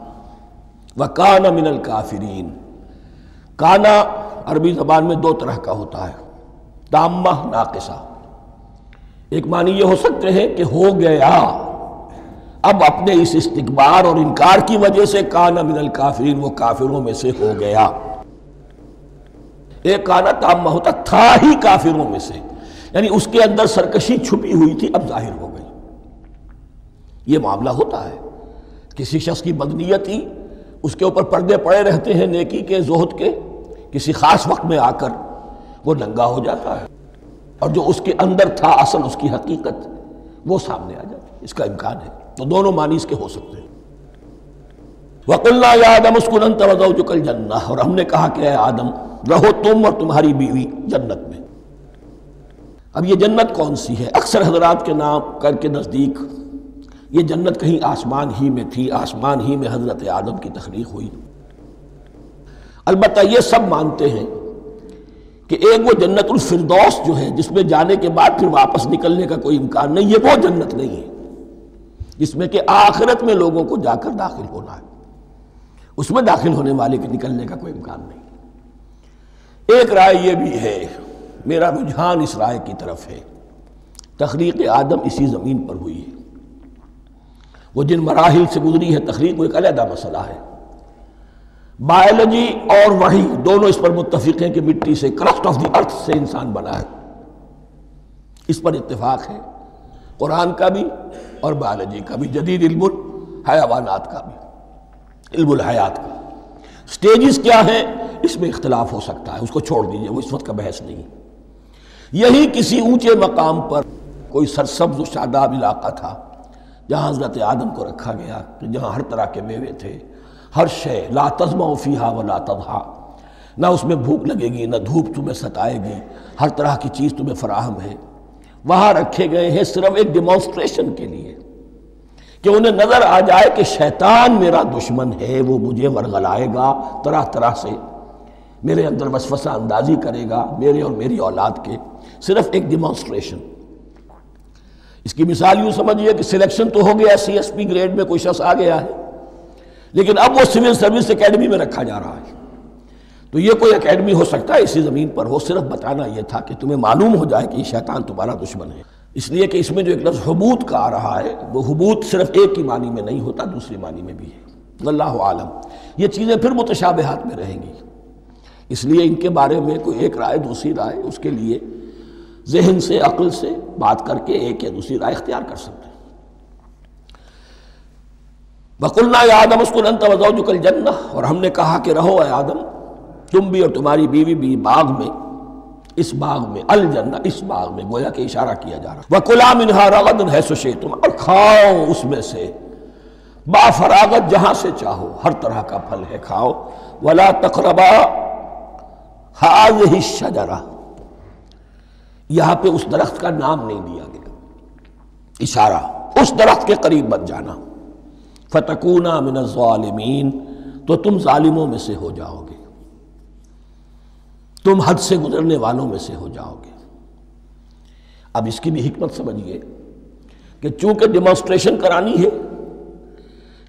وَكَانَ مِنَ الْكَافِرِينَ۔ کانا عربی زبان میں 2 طرح کا ہوتا ہے، تامہ، ناقصہ۔ ایک معنی یہ ہو سکتے ہیں کہ ہو گیا، اب اپنے اس استکبار اور انکار کی وجہ سے کانا من الکافرین، وہ کافروں میں سے ہو گیا۔ ایک کانا تامہ ہوتا تھا ہی کافروں میں سے، یعنی اس کے اندر سرکشی چھپی ہوئی تھی، اب ظاہر ہو گئی۔ یہ معاملہ ہوتا ہے، کسی شخص کی بدنیت ہی اس کے اوپر پردے پڑے رہتے ہیں نیکی کے، زہد کے، کسی خاص وقت میں آ کر وہ ننگا ہو جاتا ہے، اور جو اس کے اندر تھا اصل اس کی حقیقت وہ سامنے آ جاتی ہے۔ اس کا امکان ہے، تو دونوں معنی اس کے ہو سکتے ہیں۔ وَقُلْنَا يَا آدَمُ اسْكُنْ أَنْتَ وَزَوْجُكَ الْجَنَّةَ، اور ہم نے کہا کہ اے آدم رہو تم اور تمہاری بیوی جنت میں۔ اب یہ جنت کون سی ہے؟ اکثر حضرات کے نام کر کے نزدیک یہ جنت کہیں آسمان ہی میں تھی، آسمان ہی میں حضرت آدم کی تخلیق ہوئی۔ البتہ یہ سب مانتے ہیں کہ ایک وہ جنت الفردوس جو ہے جس میں جانے کے بعد پھر واپس نکلنے کا کوئی امکان نہیں، یہ وہ جنت نہیں ہے جس میں کہ آخرت میں لوگوں کو جا کر داخل ہونا ہے، اس میں داخل ہونے والے کے نکلنے کا کوئی امکان نہیں۔ ایک رائے یہ بھی ہے، میرا رجحان اس رائے کی طرف ہے، تخلیق آدم اسی زمین پر ہوئی ہے۔ وہ جن مراحل سے گزری ہے تخلیق وہ ایک علیحدہ مسئلہ ہے۔ بائیولوجی اور وحی دونوں اس پر متفق ہیں کہ مٹی سے، کرسٹ آف دی ارتھ سے انسان بنا ہے، اس پر اتفاق ہے، قرآن کا بھی اور بائیولوجی کا بھی، جدید علم الحیوانات کا بھی، علم الحیات کا۔ سٹیجز کیا ہیں اس میں اختلاف ہو سکتا ہے، اس کو چھوڑ دیجئے، وہ اس وقت کا بحث نہیں۔ یہی کسی اونچے مقام پر کوئی سرسبز و شاداب علاقہ تھا جہاں حضرت آدم کو رکھا گیا، کہ جہاں ہر طرح کے میوے تھے، ہر شے، لا تظمأ فیہا ولا تضحیٰ، نہ اس میں بھوک لگے گی، نہ دھوپ تمہیں ستائے گی، ہر طرح کی چیز تمہیں فراہم ہے۔ وہاں رکھے گئے ہیں صرف ایک ڈیمانسٹریشن کے لیے کہ انہیں نظر آ جائے کہ شیطان میرا دشمن ہے، وہ مجھے ورغلائے گا، طرح طرح سے میرے اندر وسوسہ اندازی کرے گا، میرے اور میری اولاد کے، صرف ایک ڈیمانسٹریشن۔ اس کی مثال یوں سمجھیے کہ سلیکشن تو ہو گیا، سی ایس پی گریڈ میں کوئی شخص آ گیا ہے، لیکن اب وہ سول سروس اکیڈمی میں رکھا جا رہا ہے۔ تو یہ کوئی اکیڈمی ہو سکتا ہے اسی زمین پر ہو، صرف بتانا یہ تھا کہ تمہیں معلوم ہو جائے کہ یہ شیطان تمہارا دشمن ہے۔ اس لیے کہ اس میں جو ایک لفظ حبوط کا آ رہا ہے، وہ حبوط صرف ایک ہی معنی میں نہیں ہوتا، دوسری معنی میں بھی ہے۔ اللہ عالم، یہ چیزیں پھر متشابہات میں رہیں گی، اس لیے ان کے بارے میں کوئی ایک رائے دوسری رائے، اس کے لیے ذہن سے، عقل سے بات کر کے ایک یا دوسری رائے اختیار کر سکتے ہیں۔ وَقُلْنَا يَا آدَمُ اسْكُنْ أَنْتَ وَزَوْجُكَ الْجَنَّةَ، اور ہم نے کہا کہ رہو اے آدم تم بھی اور تمہاری بیوی بھی باغ میں، اس باغ میں، الجنہ، اس باغ میں، گویا کہ اشارہ کیا جا رہا۔ وَكُلَا مِنْهَا رَغَدًا حَيْثُ شِئْتُمْ، اور کھاؤ اس میں سے با فراغت جہاں سے چاہو، ہر طرح کا پھل ہے کھاؤ۔ وَلَا تَقْرَبَا هَٰذِهِ الشَّجَرَةَ، یہاں پہ اس درخت کا نام نہیں دیا گیا، اشارہ اس درخت کے قریب مت جانا۔ فَتَكُونَا مِنَ الظَّالِمِينَ، تو تم ظالموں میں سے ہو جاؤ گے، تم حد سے گزرنے والوں میں سے ہو جاؤ گے۔ اب اس کی بھی حکمت سمجھیے کہ چونکہ ڈیمانسٹریشن کرانی ہے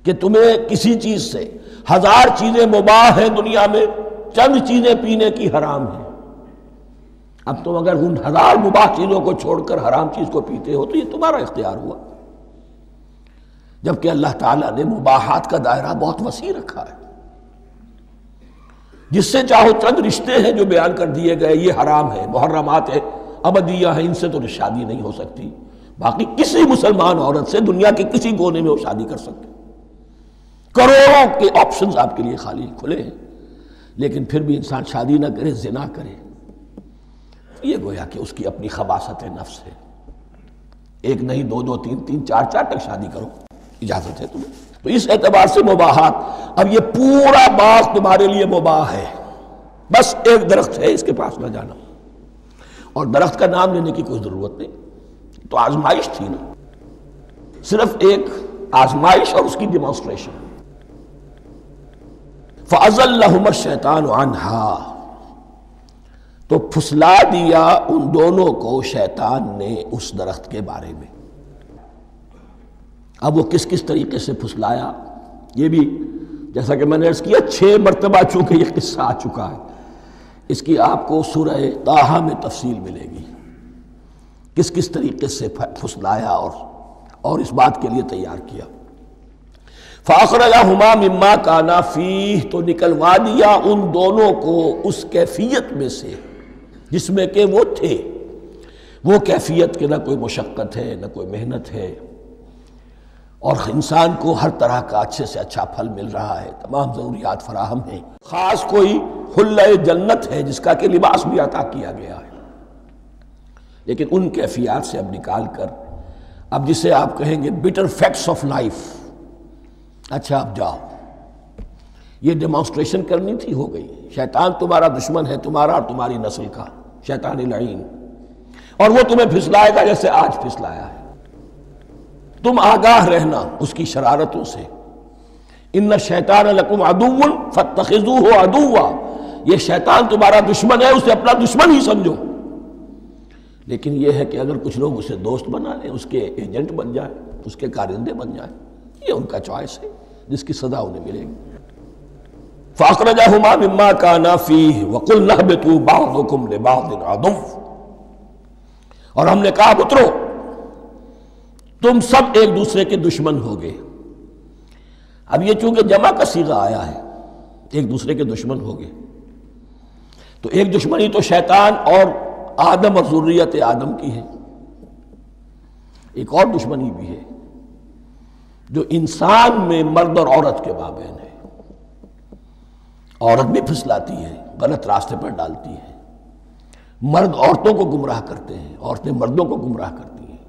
کہ تمہیں کسی چیز سے، ہزار چیزیں مباح ہیں دنیا میں، چند چیزیں پینے کی حرام ہیں، اب تم اگر ان ہزار مباح چیزوں کو چھوڑ کر حرام چیز کو پیتے ہو تو یہ تمہارا اختیار ہوا، جبکہ اللہ تعالیٰ نے مباحات کا دائرہ بہت وسیع رکھا ہے۔ جس سے چاہو چند رشتے ہیں جو بیان کر دیے گئے، یہ حرام ہے، محرمات ہے، ابدیہ ہیں، ان سے تو شادی نہیں ہو سکتی، باقی کسی مسلمان عورت سے دنیا کے کسی کونے میں وہ شادی کر سکتے، کروڑوں کے آپشنز آپ کے لیے خالی کھلے ہیں، لیکن پھر بھی انسان شادی نہ کرے، زنا کرے، یہ گویا کہ اس کی اپنی خباثت نفس ہے۔ ایک نہیں، دو دو، تین تین، چار چار تک شادی کرو، اجازت ہے تمہیں۔ تو اس اعتبار سے مباحات، اب یہ پورا باغ تمہارے لیے مباح ہے، بس ایک درخت ہے اس کے پاس نہ جانا، اور درخت کا نام لینے کی کوئی ضرورت نہیں، تو آزمائش تھی نا، صرف ایک آزمائش اور اس کی ڈیمانسٹریشن۔ فَأَزَلَّهُمَا الشَّيْطَانُ عَنْهَا، تو پھسلا دیا ان دونوں کو شیطان نے اس درخت کے بارے میں۔ اب وہ کس کس طریقے سے پھسلایا، یہ بھی جیسا کہ میں نے عرض کیا 6 مرتبہ چونکہ یہ قصہ آ چکا ہے، اس کی آپ کو سورہ طٰہٰ میں تفصیل ملے گی، کس کس طریقے سے پھسلایا اور اس بات کے لیے تیار کیا۔ فَأَخْرَجَهُمَا مِمَّا كَانَا فِيهِ، تو نکلوا دیا ان دونوں کو اس کیفیت میں سے جس میں کہ وہ تھے، وہ کیفیت کہ نہ کوئی مشقت ہے، نہ کوئی محنت ہے، اور انسان کو ہر طرح کا اچھے سے اچھا پھل مل رہا ہے، تمام ضروریات فراہم ہیں، خاص کوئی حلہ جنت ہے جس کا کہ لباس بھی عطا کیا گیا ہے، لیکن ان کیفیات سے اب نکال کر، اب جسے آپ کہیں گے bitter facts of life، اچھا اب جاؤ، یہ ڈیمانسٹریشن کرنی تھی، ہو گئی۔ شیطان تمہارا دشمن ہے، تمہارا اور تمہاری نسل کا، شیطان لعین، اور وہ تمہیں پھسلائے گا جیسے آج پھسلایا ہے۔ تم آگاہ رہنا اس کی شرارتوں سے۔ ان الشیطان لکم عدو فاتخذوہ عدوا، یہ شیطان تمہارا دشمن ہے، اسے اپنا دشمن ہی سمجھو۔ لیکن یہ ہے کہ اگر کچھ لوگ اسے دوست بنا لیں، اس کے ایجنٹ بن جائیں، اس کے کارندے بن جائیں، یہ ان کا چوائس ہے جس کی سزا انہیں ملے گی۔ فَأَخْرَجَهُمَا مِمَّا كَانَا فِيهِ وَقُلْنَا اهْبِطُوا بَعْضُكُمْ لِبَعْضٍ عَدُوٌّ، اور ہم نے کہا اترو، تم سب ایک دوسرے کے دشمن ہوگے۔ اب یہ چونکہ جمع کا صیغہ آیا ہے، ایک دوسرے کے دشمن ہوگے، تو ایک دشمنی تو شیطان اور آدم اور ذریت آدم کی ہے، ایک اور دشمنی بھی ہے جو انسان میں مرد اور عورت کے مابین ہے۔ عورت بھی پھسلاتی ہے، غلط راستے پر ڈالتی ہے، مرد عورتوں کو گمراہ کرتے ہیں، عورتیں مردوں کو گمراہ کرتی ہیں۔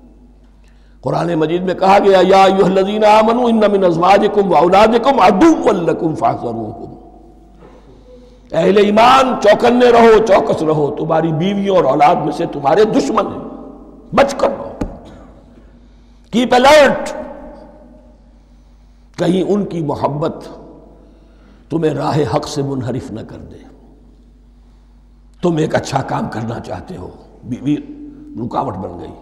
قرآن مجید میں کہا گیا یا ایھا الذین آمنوا ان من ازواجکم واولادکم عدوا لکم فاحذروہم، اہل ایمان چوکنے رہو، چوکس رہو، تمہاری بیویوں اور اولاد میں سے تمہارے دشمن ہیں، بچ کر رہو، کیپ الرٹ، کہیں ان کی محبت تمہیں راہ حق سے منحرف نہ کر دے۔ تم ایک اچھا کام کرنا چاہتے ہو، بیوی رکاوٹ بن گئی،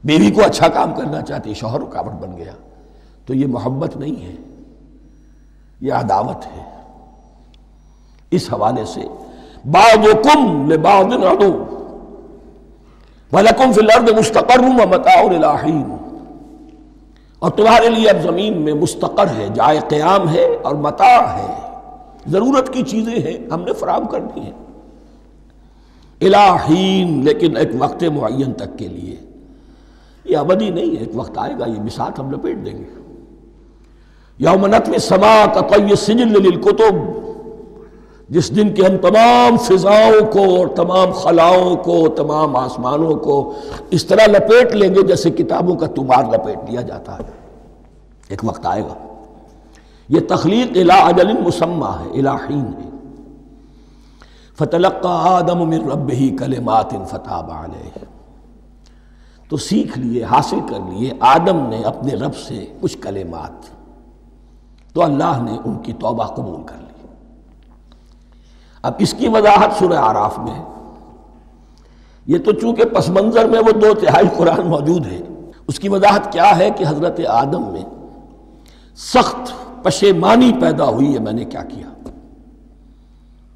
بیوی کو اچھا کام کرنا چاہتی، شوہر رکاوٹ بن گیا، تو یہ محبت نہیں ہے، یہ عداوت ہے۔ اس حوالے سے بعضکم لبعض عدو وَلَكُمْ فِي الْأَرْضِ مُسْتَقَرٌّ وَمَتَاعٌ إِلَىٰ حِينٍ، اور تمہارے لیے اب زمین میں مستقر ہے، جائے قیام ہے اور متاع ہے، ضرورت کی چیزیں ہیں ہم نے فراہم کر دی ہیں، إِلَىٰ حِينٍ، لیکن ایک وقت معین تک کے لیے، یہ ابدی نہیں ہے، ایک وقت آئے گا یہ بساط ہم لپیٹ دیں گے۔ یوم نطوی السماء کطی السجل للکتب، جس دن کہ ہم تمام فضاؤں کو اور تمام خلاؤں کو، تمام آسمانوں کو اس طرح لپیٹ لیں گے جیسے کتابوں کا تمار لپیٹ لیا جاتا ہے۔ ایک وقت آئے گا، یہ تخلیق الی اجل مسمى ہے، الی حین ہے۔ فتلقى آدم من ربہ کلمات فتاب علیہ، تو سیکھ لیے، حاصل کر لیے آدم نے اپنے رب سے کچھ کلمات، تو اللہ نے ان کی توبہ قبول کر لی۔ اب اس کی وضاحت سورہ اعراف میں ہے، یہ تو چونکہ پس منظر میں وہ 2/3 قرآن موجود ہے، اس کی وضاحت کیا ہے کہ حضرت آدم میں سخت پشیمانی پیدا ہوئی ہے، میں نے کیا کیا،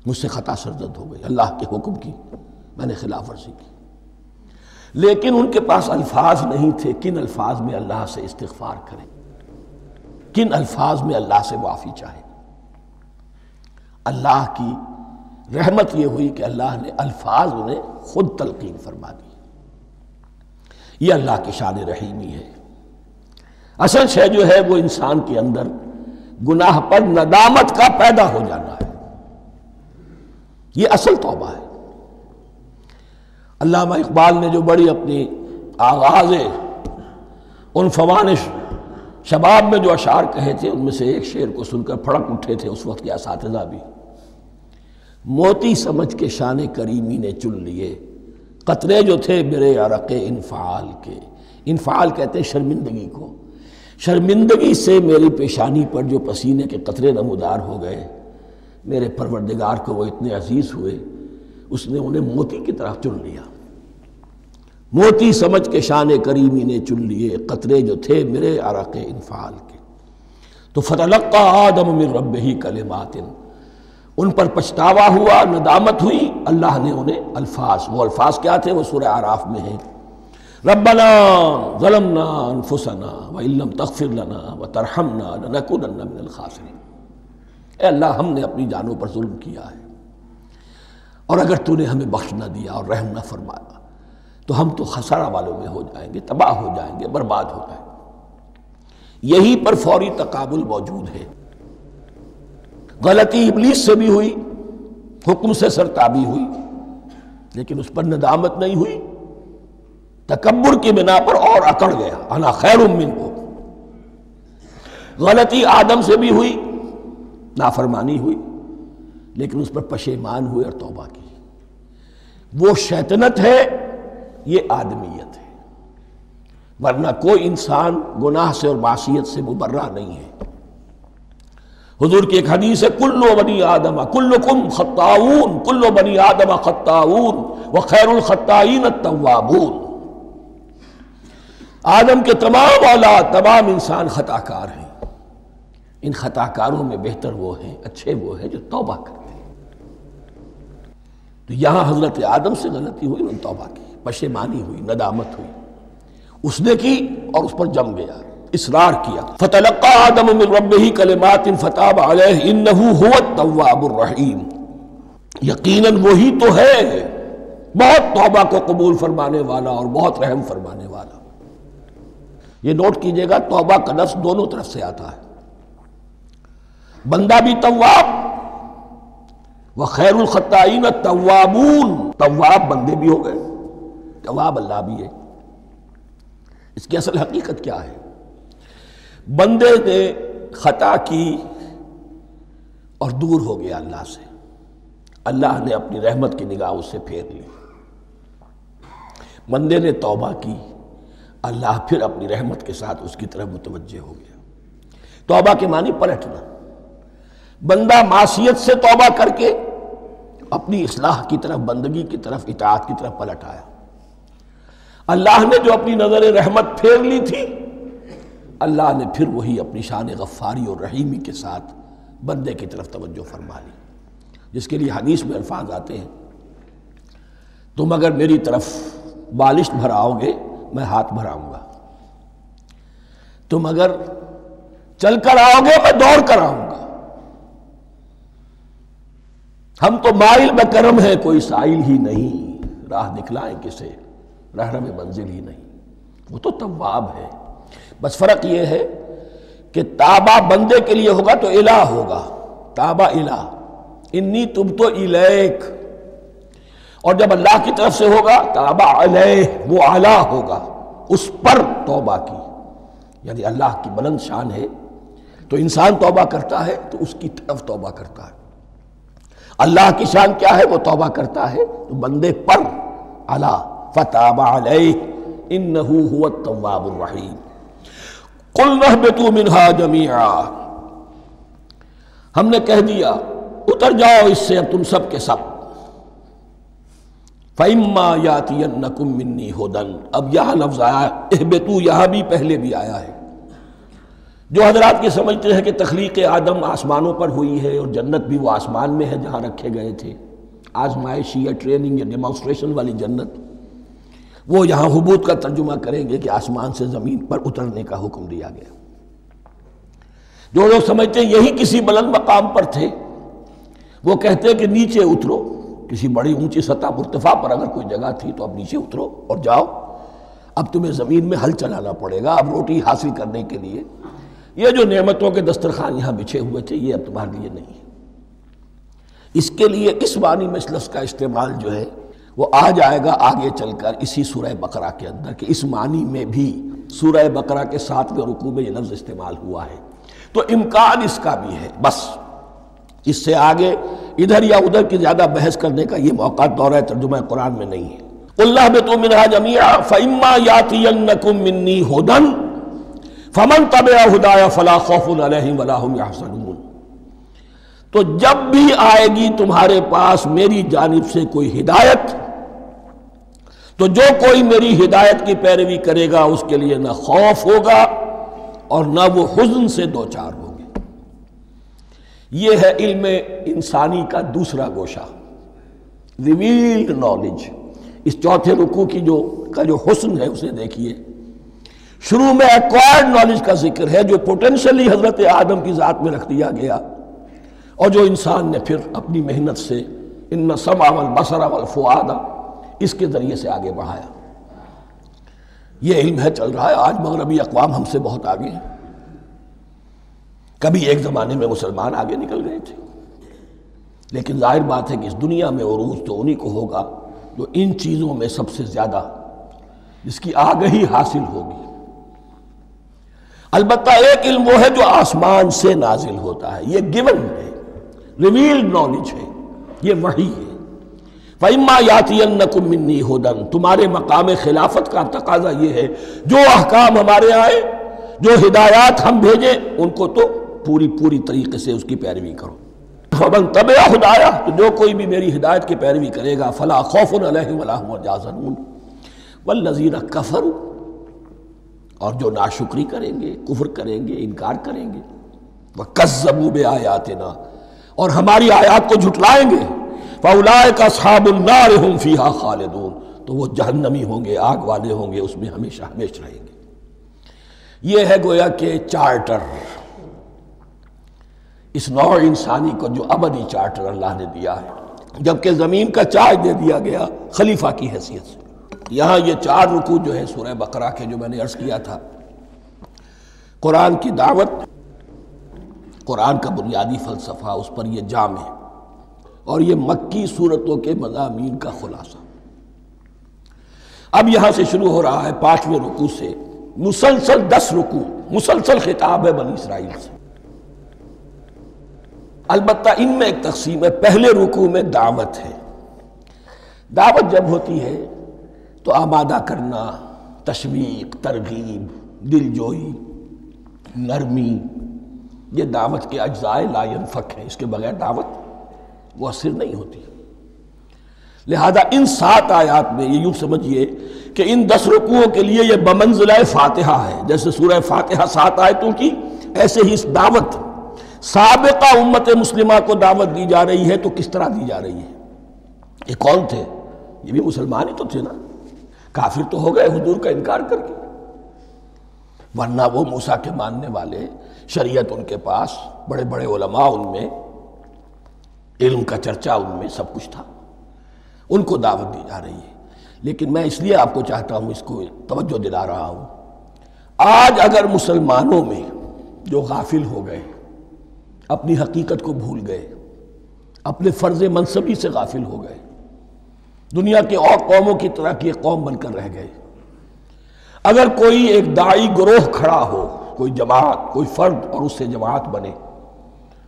مجھ سے خطا سرزد ہو گئی، اللہ کے حکم کی میں نے خلاف ورزی کی، لیکن ان کے پاس الفاظ نہیں تھے کن الفاظ میں اللہ سے استغفار کریں، کن الفاظ میں اللہ سے معافی چاہیں۔ اللہ کی رحمت یہ ہوئی کہ اللہ نے الفاظ انہیں خود تلقین فرما دی۔ یہ اللہ کی شان رحیمی ہے۔ اصل شے جو ہے وہ انسان کے اندر گناہ پر ندامت کا پیدا ہو جانا ہے، یہ اصل توبہ ہے۔ علامہ اقبال نے جو بڑی اپنی آغاز عنفوان شباب میں جو اشعار کہے تھے، ان میں سے ایک شعر کو سن کر پھڑک اٹھے تھے اس وقت کے اساتذہ بھی۔ موتی سمجھ کے شان کریمی نے چن لیے، قطرے جو تھے میرے عرق انفعال کے، انفعال کہتے ہیں شرمندگی کو، شرمندگی سے میری پیشانی پر جو پسینے کے قطرے نمودار ہو گئے، میرے پروردگار کو وہ اتنے عزیز ہوئے، اس نے انہیں موتی کی طرف چن لیا۔ موتی سمجھ کے شان کریمی نے چن لیے، قطرے جو تھے میرے عرق انفعال کے۔ تو فتلقى آدم من ربہ کلمات، ان پر پچھتاوا ہوا، ندامت ہوئی، اللہ نے انہیں الفاظ، وہ الفاظ کیا تھے وہ سورہ اعراف میں ہیں، ربنا ظلمنا انفسنا وان لم تغفر لنا وترحمنا لنکونن من الخاسرین، اے اللہ ہم نے اپنی جانوں پر ظلم کیا ہے، اور اگر تو نے ہمیں بخش نہ دیا اور رحم نہ فرمایا تو ہم تو خسارہ والوں میں ہو جائیں گے، تباہ ہو جائیں گے، برباد ہو جائیں گے۔ یہی پر فوری تقابل موجود ہے۔ غلطی ابلیس سے بھی ہوئی، حکم سے سرتابی ہوئی، لیکن اس پر ندامت نہیں ہوئی، تکبر کی بنا پر اور اکڑ گیا، انا خیر منہ۔ غلطی آدم سے بھی ہوئی، نافرمانی ہوئی، لیکن اس پر پشیمان ہوئے اور توبہ کی۔ وہ شیطنت ہے، یہ آدمیت ہے، ورنہ کوئی انسان گناہ سے اور معصیت سے مبرہ نہیں ہے۔ حضور کی ایک حدیث ہے، کل بنی آدم کلکم خطاؤون، کل بنی آدم خطاؤون وخیر الخطائین التوابون۔ آدم کے تمام اولاد، تمام انسان خطا کار ہیں، ان خطا کاروں میں بہتر وہ ہیں، اچھے وہ ہیں جو توبہ کرتے ہیں۔ تو یہاں حضرت آدم سے غلطی ہوئی، انہوں نے توبہ کی، پشیمانی ہوئی، ندامت ہوئی، اس نے کی اور اس پر جم گیا، اصرار کیا۔ فتلقى آدم من ربه کلمات فتاب علیہ انہ هو التواب الرحیم۔ یقیناً وہی تو ہے بہت توبہ کو قبول فرمانے والا اور بہت رحم فرمانے والا۔ یہ نوٹ کیجئے گا، توبہ کا لفظ دونوں طرف سے آتا ہے، بندہ بھی تواب وخیر الخطائین التوابون، تواب بندے بھی ہو گئے، تواب اللہ بھی ہے۔ اس کی اصل حقیقت کیا ہے؟ بندے نے خطا کی اور دور ہو گیا اللہ سے، اللہ نے اپنی رحمت کی نگاہ اس سے پھیر لی۔ بندے نے توبہ کی، اللہ پھر اپنی رحمت کے ساتھ اس کی طرف متوجہ ہو گیا۔ توبہ کے معنی پلٹنا۔ بندہ معصیت سے توبہ کر کے اپنی اصلاح کی طرف، بندگی کی طرف، اطاعت کی طرف پلٹ آیا۔ اللہ نے جو اپنی نظر رحمت پھیر لی تھی، اللہ نے پھر وہی اپنی شان غفاری اور رحیمی کے ساتھ بندے کی طرف توجہ فرما لی، جس کے لیے حدیث میں الفاظ آتے ہیں، تم اگر میری طرف بالشت بھراؤ گے میں ہاتھ بھراؤں گا، تم اگر چل کر آؤ گے میں دوڑ کر آؤں گا، ہم تو مائل بکرم ہے کوئی سائل ہی نہیں، راہ دکھلائیں کسے رہنم منزل ہی نہیں۔ وہ تو تواب ہے، بس فرق یہ ہے کہ تابہ بندے کے لیے ہوگا تو الہ ہوگا، تابہ الہ، انی تبت الیک، اور جب اللہ کی طرف سے ہوگا تابہ علیہ، وہ اعلیٰ ہوگا، اس پر توبہ کی، یعنی اللہ کی بلند شان ہے تو انسان توبہ کرتا ہے تو اس کی طرف توبہ کرتا ہے۔ اللہ کی شان کیا ہے؟ وہ توبہ کرتا ہے تو بندے پر اعلیٰ، فتاب علیہ انہ هو التواب الرحیم۔ قلنا اہبطوا منہا جمیعا، ہم نے کہہ دیا اتر جاؤ اس سے اب تم سب کے سب۔ فَإِمَّا يَأْتِيَنَّكُم مِّنِّي هُدًى، اب یہاں لفظ آیا اہبطوا، یہاں بھی پہلے بھی آیا ہے۔ جو حضرات یہ سمجھتے ہیں کہ تخلیق آدم آسمانوں پر ہوئی ہے اور جنت بھی وہ آسمان میں ہے جہاں رکھے گئے تھے، آزمائشی یا ٹریننگ یا ڈیمانسٹریشن والی جنت، وہ یہاں حبوط کا ترجمہ کریں گے کہ آسمان سے زمین پر اترنے کا حکم دیا گیا۔ جو لوگ سمجھتے ہیں یہی کسی بلند مقام پر تھے، وہ کہتے ہیں کہ نیچے اترو، کسی بڑی اونچی سطح مرتفع پر اگر کوئی جگہ تھی تو اب نیچے اترو اور جاؤ، اب تمہیں زمین میں ہل چلانا پڑے گا، اب روٹی حاصل کرنے کے لیے یہ جو نعمتوں کے دسترخوان یہاں بچھے ہوئے تھے یہ اب تمہارے لیے نہیں ہے۔ اس کے لیے اس معنی میں اس لفظ کا استعمال جو ہے وہ آ جائے گا آگے چل کر اسی سورہ بقرہ کے اندر، کہ اس معنی میں بھی سورہ بقرہ کے 7ویں رکوع میں یہ لفظ استعمال ہوا ہے، تو امکان اس کا بھی ہے۔ بس اس سے آگے ادھر یا ادھر کی زیادہ بحث کرنے کا یہ موقع دورہ ترجمہ قرآن میں نہیں ہے۔ قُلْ اهْبِطُوا مِنْهَا جَمِيعًا فَإِمَّا يَأْتِيَنَّكُم مِّنِّي هُدًى فَمَن تَبِعَ هُدَايَ فَلَا خَوْفٌ عَلَيْهِمْ وَلَا هُمْ يَحْزَنُونَ، تو جب بھی آئے گی تمہارے پاس میری جانب سے کوئی ہدایت، تو جو کوئی میری ہدایت کی پیروی کرے گا اس کے لیے نہ خوف ہوگا اور نہ وہ حزن سے دوچار ہوگے۔ یہ ہے علم انسانی کا دوسرا گوشہ، ریویلڈ نالج۔ اس چوتھے رکوع کی جو حسن ہے اسے دیکھیے، شروع میں ایکوائرڈ نالج کا ذکر ہے جو پوٹینشلی حضرت آدم کی ذات میں رکھ دیا گیا، اور جو انسان نے پھر اپنی محنت سے ان السمع والبصر والفؤاد اس کے ذریعے سے آگے بڑھایا۔ یہ علم ہے چل رہا ہے، آج مغربی اقوام ہم سے بہت آگے ہیں، کبھی ایک زمانے میں مسلمان آگے نکل گئے تھے، لیکن ظاہر بات ہے کہ اس دنیا میں عروج تو انہی کو ہوگا جو ان چیزوں میں سب سے زیادہ جس کی آگہی حاصل ہوگی۔ البتہ ایک علم وہ ہے جو آسمان سے نازل ہوتا ہے، یہ گیون ہے، ریویلڈ نالج ہے، یہ وحی ہے۔ فَإِمَّا يَأْتِيَنَّكُم مِّنِّي هُدًى، تمہارے مقام خلافت کا تقاضا یہ ہے جو احکام ہمارے آئے، جو ہدایات ہم بھیجیں، ان کو تو پوری طریقے سے اس کی پیروی کرو۔ فَمَن تَبِعَ ہدایا، تو جو کوئی بھی میری ہدایت کی پیروی کرے گا، فَلَا خَوْفٌ عَلَيْهِمْ وَلَا هُمْ يَحْزَنُونَ وَالَّذِينَ كَفَرُوا، اور جو ناشکری کریں گے، کفر کریں گے، انکار کریں گے، وَكَذَّبُوا بِآيَاتِنَا، اور ہماری آیات کو جھٹلائیں گے، فَأُولَٰئِكَ أَصْحَابُ النَّارِ هُمْ فِيهَا خَالِدُونَ، تو وہ جہنمی ہوں گے، آگ والے ہوں گے، اس میں ہمیشہ ہمیشہ رہیں گے۔ یہ ہے گویا کہ چارٹر، اس نوع انسانی کو جو ابدی چارٹر اللہ نے دیا ہے، جبکہ زمین کا چارج دے دیا گیا خلیفہ کی حیثیت سے۔ یہاں یہ 4 رکوع جو ہے سورہ بقرہ کے، جو میں نے عرض کیا تھا، قرآن کی دعوت، قرآن کا بنیادی فلسفہ، اس پر یہ جام ہے، اور یہ مکی صورتوں کے مضامین کا خلاصہ۔ اب یہاں سے شروع ہو رہا ہے 5ویں رکوع سے مسلسل 10 رکوع، مسلسل خطاب ہے بنی اسرائیل سے۔ البتہ ان میں ایک تقسیم ہے، پہلے رکوع میں دعوت ہے۔ دعوت جب ہوتی ہے تو آمادہ کرنا، تشویق، ترغیب، دل جوئی، نرمی، یہ دعوت کے اجزائے لا ینفک ہیں، اس کے بغیر دعوت مؤثر نہیں ہوتی۔ لہذا ان 7 آیات میں یہ یوں سمجھیے کہ ان 10 رکوعوں کے لیے یہ بمنزلہ فاتحہ ہے، جیسے سورہ فاتحہ 7 آیتوں کی، ایسے ہی اس دعوت سابقہ امت مسلمہ کو دعوت دی جا رہی ہے، تو کس طرح دی جا رہی ہے؟ یہ کون تھے؟ یہ بھی مسلمان ہی تو تھے نا، کافر تو ہو گئے حضور کا انکار کر کے، ورنہ وہ موسیٰ کے ماننے والے، شریعت ان کے پاس، بڑے بڑے علماء ان میں، علم کا چرچا ان میں، سب کچھ تھا، ان کو دعوت دی جا رہی ہے۔ لیکن میں اس لیے آپ کو چاہتا ہوں، اس کو توجہ دلا رہا ہوں، آج اگر مسلمانوں میں جو غافل ہو گئے، اپنی حقیقت کو بھول گئے، اپنے فرض منصبی سے غافل ہو گئے، دنیا کے اور قوموں کی طرح کی ایک قوم بن کر رہ گئے، اگر کوئی ایک داعی گروہ کھڑا ہو، کوئی جماعت، کوئی فرد، اور اس سے جماعت بنے،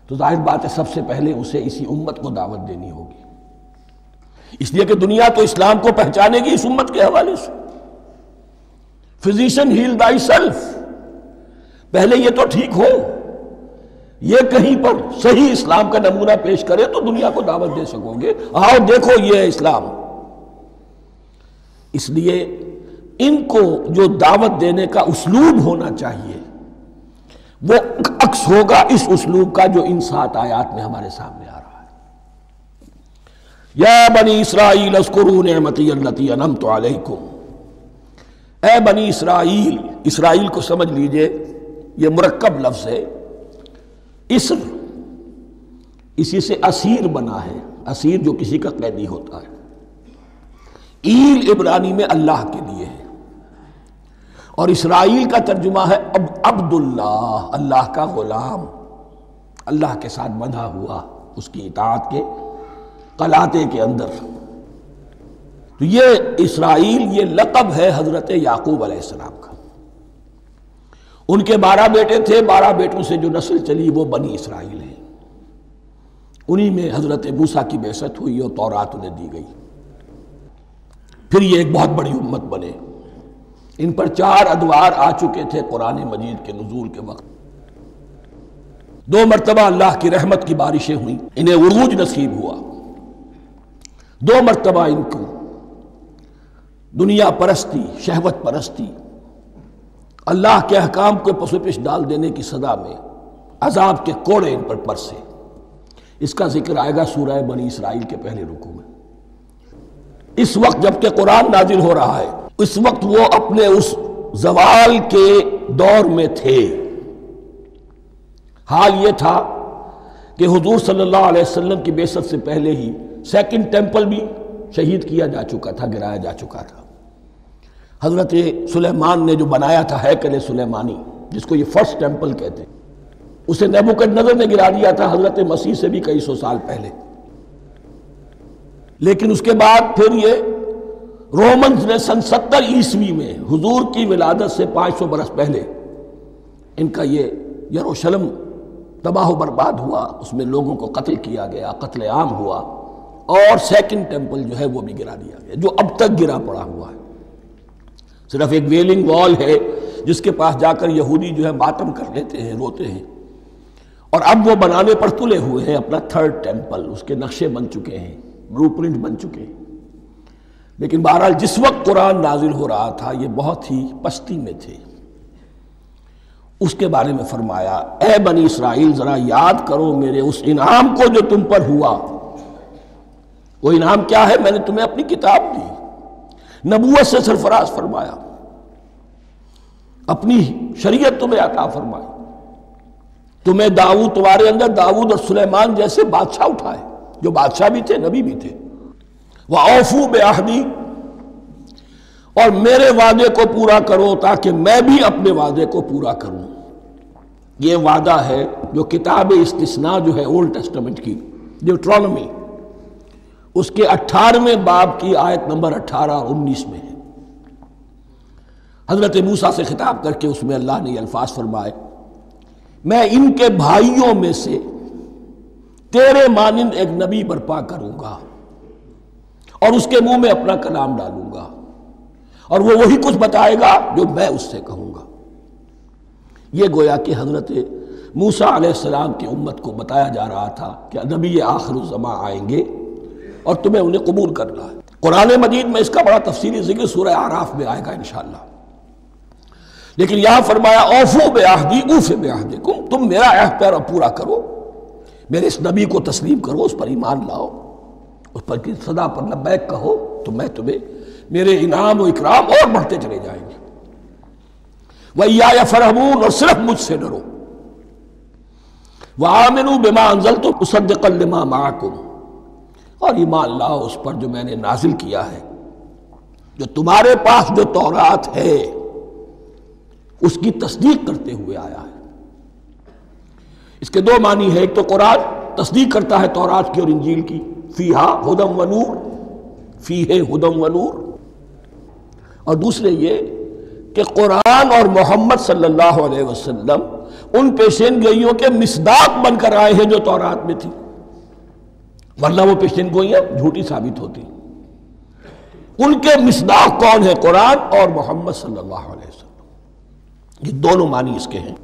تو ظاہر بات ہے سب سے پہلے اسے اسی امت کو دعوت دینی ہوگی، اس لیے کہ دنیا تو اسلام کو پہچانے گی اس امت کے حوالے سے۔ فزیشن ہیل تھائی سیلف، پہلے یہ تو ٹھیک ہو، یہ کہیں پر صحیح اسلام کا نمونہ پیش کرے تو دنیا کو دعوت دے سکو گے، آؤ دیکھو یہ ہے اسلام۔ اس لیے ان کو جو دعوت دینے کا اسلوب ہونا چاہیے وہ عکس ہوگا اس اسلوب کا جو ان 7 آیات میں ہمارے سامنے آ رہا ہے۔ یا بنی اسرائیل اذکروا نعمتی التی انعمت علیکم، اے بنی اسرائیل، اسرائیل کو سمجھ لیجئے یہ مرکب لفظ ہے، اسر، اسی سے اسیر بنا ہے، اسیر جو کسی کا قیدی ہوتا ہے، ایل عبرانی میں اللہ کے لیے ہے، اور اسرائیل کا ترجمہ ہے عبداللہ، اللہ کا غلام، اللہ کے ساتھ بندھا ہوا، اس کی اطاعت کے قلاتے کے اندر۔ تو یہ اسرائیل یہ لقب ہے حضرت یعقوب علیہ السلام کا، ان کے 12 بیٹے تھے، 12 بیٹوں سے جو نسل چلی وہ بنی اسرائیل ہے، انہی میں حضرت موسیٰ کی بعثت ہوئی اور تورات انہیں دی گئی، پھر یہ ایک بہت بڑی امت بنے۔ ان پر 4 ادوار آ چکے تھے قرآن مجید کے نزول کے وقت، 2 مرتبہ اللہ کی رحمت کی بارشیں ہوئیں، انہیں عروج نصیب ہوا، 2 مرتبہ ان کو دنیا پرستی، شہوت پرستی، اللہ کے احکام کو پس و پیش ڈال دینے کی سزا میں عذاب کے کوڑے ان پر برسے۔ اس کا ذکر آئے گا سورہ بنی اسرائیل کے پہلے رکوع میں۔ اس وقت جب کہ قرآن نازل ہو رہا ہے، اس وقت وہ اپنے اس زوال کے دور میں تھے۔ حال یہ تھا کہ حضور صلی اللہ علیہ وسلم کی بعثت سے پہلے ہی 2nd ٹیمپل بھی شہید کیا جا چکا تھا، گرایا جا چکا تھا۔ حضرت سلیمان نے جو بنایا تھا ہیکل سلیمانی، جس کو یہ 1st ٹیمپل کہتے ہیں، اسے نیبوکدنضر نے گرا دیا تھا حضرت مسیح سے بھی کئی 100 سال پہلے۔ لیکن اس کے بعد پھر یہ رومنز نے سن 70 عیسوی میں حضور کی ولادت سے 500 برس پہلے ان کا یہ یروشلم تباہ و برباد ہوا، اس میں لوگوں کو قتل کیا گیا، قتل عام ہوا، اور سیکنڈ ٹیمپل جو ہے وہ بھی گرا دیا گیا، جو اب تک گرا پڑا ہوا ہے۔ صرف ایک ویلنگ وال ہے جس کے پاس جا کر یہودی جو ہے ماتم کر لیتے ہیں، روتے ہیں، اور اب وہ بنانے پر تلے ہوئے ہیں اپنا تھرڈ ٹیمپل، اس کے نقشے بن چکے ہیں، بلو پرنٹ بن چکے ہیں۔ لیکن بہرحال جس وقت قرآن نازل ہو رہا تھا یہ بہت ہی پستی میں تھے۔ اس کے بارے میں فرمایا، اے بنی اسرائیل ذرا یاد کرو میرے اس انعام کو جو تم پر ہوا۔ وہ انعام کیا ہے؟ میں نے تمہیں اپنی کتاب دی، نبوت سے سرفراز فرمایا، اپنی شریعت تمہیں عطا فرمائی، تمہیں داؤد، تمہارے اندر داؤد اور سلیمان جیسے بادشاہ اٹھائے جو بادشاہ بھی تھے، نبی بھی تھے۔ وَأَوْفُوا بِعَهْدِي، اور میرے وعدے کو پورا کرو تاکہ میں بھی اپنے وعدے کو پورا کروں۔ یہ وعدہ ہے جو کتاب استثناء جو ہے اولڈ ٹیسٹمنٹ کی، ڈیوٹرانومی، اس کے 18ویں باب کی آیت نمبر 18 اور 19 میں ہے۔ حضرت موسیٰ سے خطاب کر کے اس میں اللہ نے یہ الفاظ فرمائے، میں ان کے بھائیوں میں سے تیرے مانند ایک نبی برپا کروں گا اور اس کے منہ میں اپنا کلام ڈالوں گا، اور وہ وہی کچھ بتائے گا جو میں اس سے کہوں گا۔ یہ گویا کہ حضرت موسیٰ علیہ السلام کی امت کو بتایا جا رہا تھا کہ نبی آخر الزماں آئیں گے اور تمہیں انہیں قبول کرنا ہے۔ قرآن مجید میں اس کا بڑا تفصیلی ذکر سورہ اعراف میں آئے گا انشاءاللہ، لیکن یہاں فرمایا اوفوا بعہدی اوف بعہدکم، تم میرا عہد پیرا پورا کرو، میرے اس نبی کو تسلیم کرو، اس پر ایمان لاؤ، اس پر کی صدا پر لبیک کہو، تو میں تمہیں میرے انعام و اکرام اور بڑھتے چلے جائیں گے۔ وَإِيَّايَ فَارْهَبُونَ، اور صرف مجھ سے ڈرو۔ وَآمِنُوا بِمَا أَنزَلْتُ مُصَدِّقًا لِمَا مَعَكُمْ، اور ایمان لاؤ اس پر جو میں نے نازل کیا ہے، جو تمہارے پاس جو تورات ہے اس کی تصدیق کرتے ہوئے آیا ہے۔ اس کے دو معنی ہے، ایک تو قرآن تصدیق کرتا ہے تورات کی اور انجیل کی، فیہا ہدی و نور، فیہ ہدی و نور، اور دوسرے یہ کہ قرآن اور محمد صلی اللہ علیہ وسلم ان پیشین گوئیوں کے مصداق بن کر آئے ہیں جو تورات میں تھی، ورنہ وہ پیشین گوئیاں جھوٹی ثابت ہوتی۔ ان کے مصداق کون ہے؟ قرآن اور محمد صلی اللہ علیہ وسلم، یہ دونوں معنی اس کے ہیں۔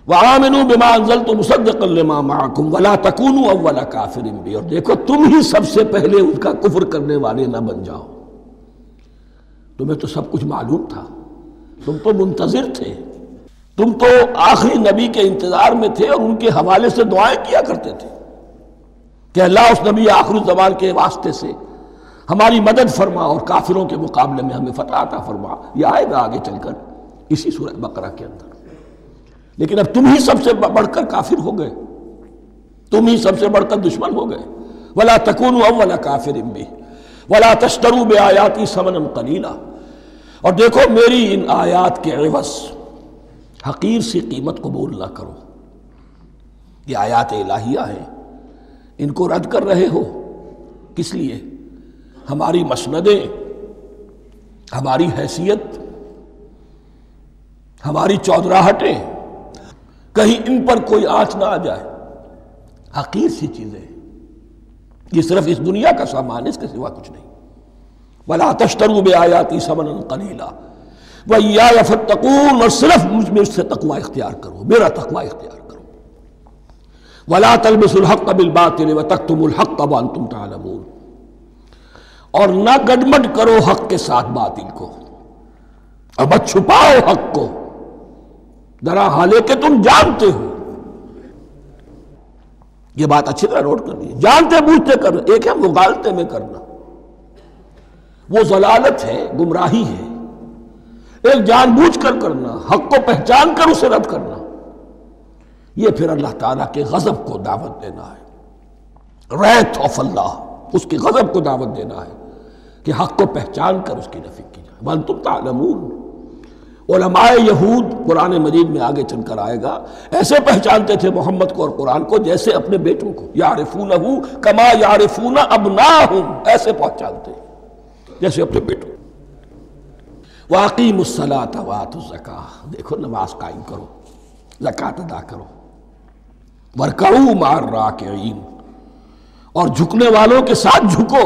وَآمِنُوا بِمَا أَنزَلْتُ مُصَدِّقًا لِمَا مَعَكُمْ وَلَا تَكُونُوا أَوَّلَ كَافِرٍ بِهِ، اور دیکھو تم ہی سب سے پہلے ان کا کفر کرنے والے نہ بن جاؤ۔ تمہیں تو سب کچھ معلوم تھا، تم تو منتظر تھے، تم تو آخری نبی کے انتظار میں تھے اور ان کے حوالے سے دعائیں کیا کرتے تھے کہ اللہ اس نبی آخر الزمان کے واسطے سے ہماری مدد فرما اور کافروں کے مقابلے میں ہمیں فتح عطا فرما۔ یہ آئے گا آگے چل کر اسی سورہ بقرہ کے اندر۔ لیکن اب تم ہی سب سے بڑھ کر کافر ہو گئے، تم ہی سب سے بڑھ کر دشمن ہو گئے۔ وَلَا تَكُونُوا أَوَّلَ كَافِرٍ بِهِ وَلَا تَشْتَرُوا بِآيَاتِي ثَمَنًا قَلِيلًا، اور دیکھو میری ان آیات کے عوض حقیر سی قیمت قبول نہ کرو۔ یہ آیات الہیہ ہیں، ان کو رد کر رہے ہو، کس لیے؟ ہماری مسندیں، ہماری حیثیت، ہماری چودراہٹیں، کہیں ان پر کوئی آنچ نہ آ جائے۔ حقیر سی چیزیں ہیں، یہ صرف اس دنیا کا سامان ہے، اس کے سوا کچھ نہیں۔ وَلَا تَشْتَرُوا بِآيَاتِي ثَمَنًا قَلِيلًا وَإِيَّايَ فَاتَّقُونِ، اور صرف مجھ سے تقوی اختیار کرو، میرا تقوی اختیار کرو۔ وَلَا تَلْبِسُوا الْحَقَّ بِالْبَاطِلِ وَتَكْتُمُوا الْحَقَّ وَأَنْتُمْ تَعْلَمُونَ، اور نہ گڈمڈ کرو حق کے ساتھ باطل کو، اور مت چھپاؤ حق کو، ذرا حالے کہ تم جانتے ہو۔ یہ بات اچھی طرح نوٹ کر لیجیے، جانتے بوجھتے کرنا، ایک ہے مغالطے میں کرنا، وہ ضلالت ہے، گمراہی ہے۔ ایک جان بوجھ کر کرنا، حق کو پہچان کر اسے رد کرنا، یہ پھر اللہ تعالیٰ کے غضب کو دعوت دینا ہے، wrath of اللہ، اس کے غضب کو دعوت دینا ہے کہ حق کو پہچان کر اس کی نفی کی جائے۔ وَأَنْتُمْ تَعْلَمُونَ، علماء یہود قرآن مجید میں آگے چل کر آئے گا، ایسے پہچانتے تھے محمد کو اور قرآن کو جیسے اپنے بیٹوں کو، یعرفونہ کما یعرفون ابناہم، ایسے پہچانتے جیسے اپنے بیٹوں۔ وَأَقِیمُوا الصَّلَاةَ وَآتُوا الزَّکَاةَ، دیکھو نماز قائم کرو، زکوٰۃ ادا کرو، وَارْكَعُوا مَعَ الرَّاكِعِينَ، اور جھکنے والوں کے ساتھ جھکو۔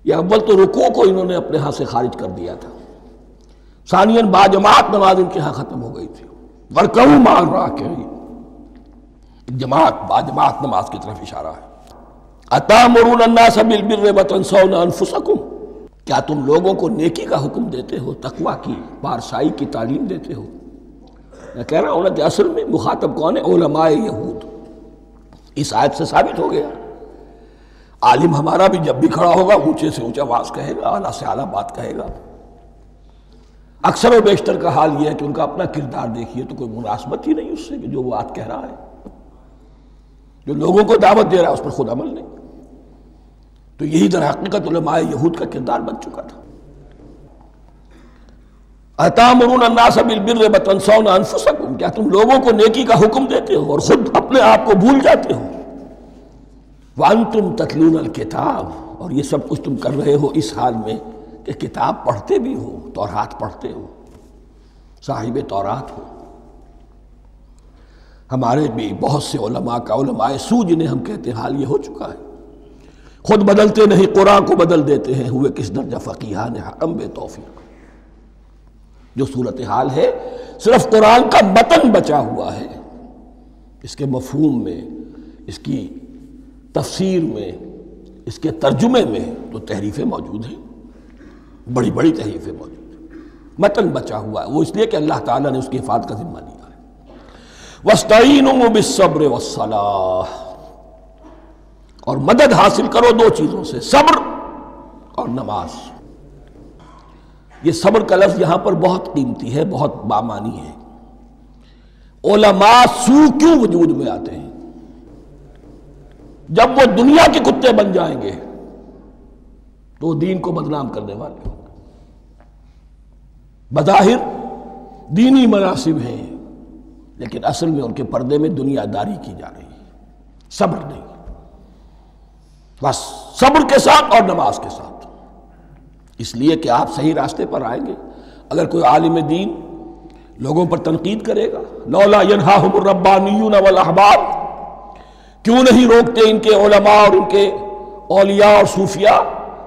یہ اول تو رکوع کو انہوں نے اپنے ہاں سے خارج کر دیا تھا، ثانیاً باجماعت نماز ان کے ہاں ختم ہو گئی تھی۔ وَارْكَعُوا مَعَ الرَّاكِعِينَ، جماعت باجماعت نماز کی طرف اشارہ ہے۔ أَتَأْمُرُونَ النَّاسَ بِالْبِرِّ وَتَنْسَوْنَ أَنفُسَكُمْ، کیا تم لوگوں کو نیکی کا حکم دیتے ہو، تقوی کی، پارسائی کی تعلیم دیتے ہو؟ میں کہہ رہا ہوں نا کہ اصل میں مخاطب کون ہے؟ علماء یہود۔ اس آیت سے ثابت ہو گیا عالم ہمارا بھی جب بھی کھڑا ہوگا اونچے سے اونچا آواز کہے گا، اعلیٰ سے اعلیٰ بات کہے گا۔ اکثر و بیشتر کا حال یہ ہے کہ ان کا اپنا کردار دیکھیے تو کوئی مناسبت ہی نہیں اس سے کہ جو وہ بات کہہ رہا ہے، جو لوگوں کو دعوت دے رہا ہے اس پر خود عمل نہیں۔ تو یہی در حقیقت علماء یہود کا کردار بن چکا تھا۔ أَتَأْمُرُونَ النَّاسَ بِالْبِرِّ وَتَنْسَوْنَ أَنفُسَكُمْ، کیا تم لوگوں کو نیکی کا حکم دیتے ہو اور خود اپنے آپ کو بھول جاتے ہو؟ وَأَنْتُمْ تَتْلُونَ الْكِتَابَ، اور یہ سب کچھ تم کر رہے ہو اس حال میں کہ کتاب پڑھتے بھی ہو، تورات پڑھتے ہو، صاحب تورات ہو۔ ہمارے بھی بہت سے علماء کا، علماء سو جنہیں ہم کہتے ہیں، حال یہ ہو چکا ہے، خود بدلتے نہیں قرآن کو بدل دیتے ہیں، ہوئے کس درجہ فقیہان حرم بے توفیق۔ جو صورتحال ہے صرف قرآن کا متن بچا ہوا ہے، اس کے مفہوم میں، اس کی تفسیر میں، اس کے ترجمے میں تو تحریفیں موجود ہیں، بڑی بڑی تحریفیں موجود ہیں، متن بچا ہوا ہے۔ وہ اس لیے کہ اللہ تعالیٰ نے اس کی حفاظت کا ذمہ لیا ہے۔ وَاسْتَعِینُوا بِالصَّبْرِ وَالصَّلَاةِ، اور مدد حاصل کرو دو چیزوں سے، صبر اور نماز۔ یہ صبر کا لفظ یہاں پر بہت قیمتی ہے، بہت بامانی ہے۔ علماء سو کیوں وجود میں آتے ہیں؟ جب وہ دنیا کے کتے بن جائیں گے تو دین کو بدنام کرنے والے ہوں گے۔ بظاہر دینی مناسب ہیں لیکن اصل میں ان کے پردے میں دنیا داری کی جا رہی ہے، صبر نہیں۔ بس صبر کے ساتھ اور نماز کے ساتھ، اس لیے کہ آپ صحیح راستے پر آئیں گے۔ اگر کوئی عالم دین لوگوں پر تنقید کرے گا، لولا ینہاہم الربانیون والاحبار، کیوں نہیں روکتے ان کے علماء اور ان کے اولیاء اور صوفیاء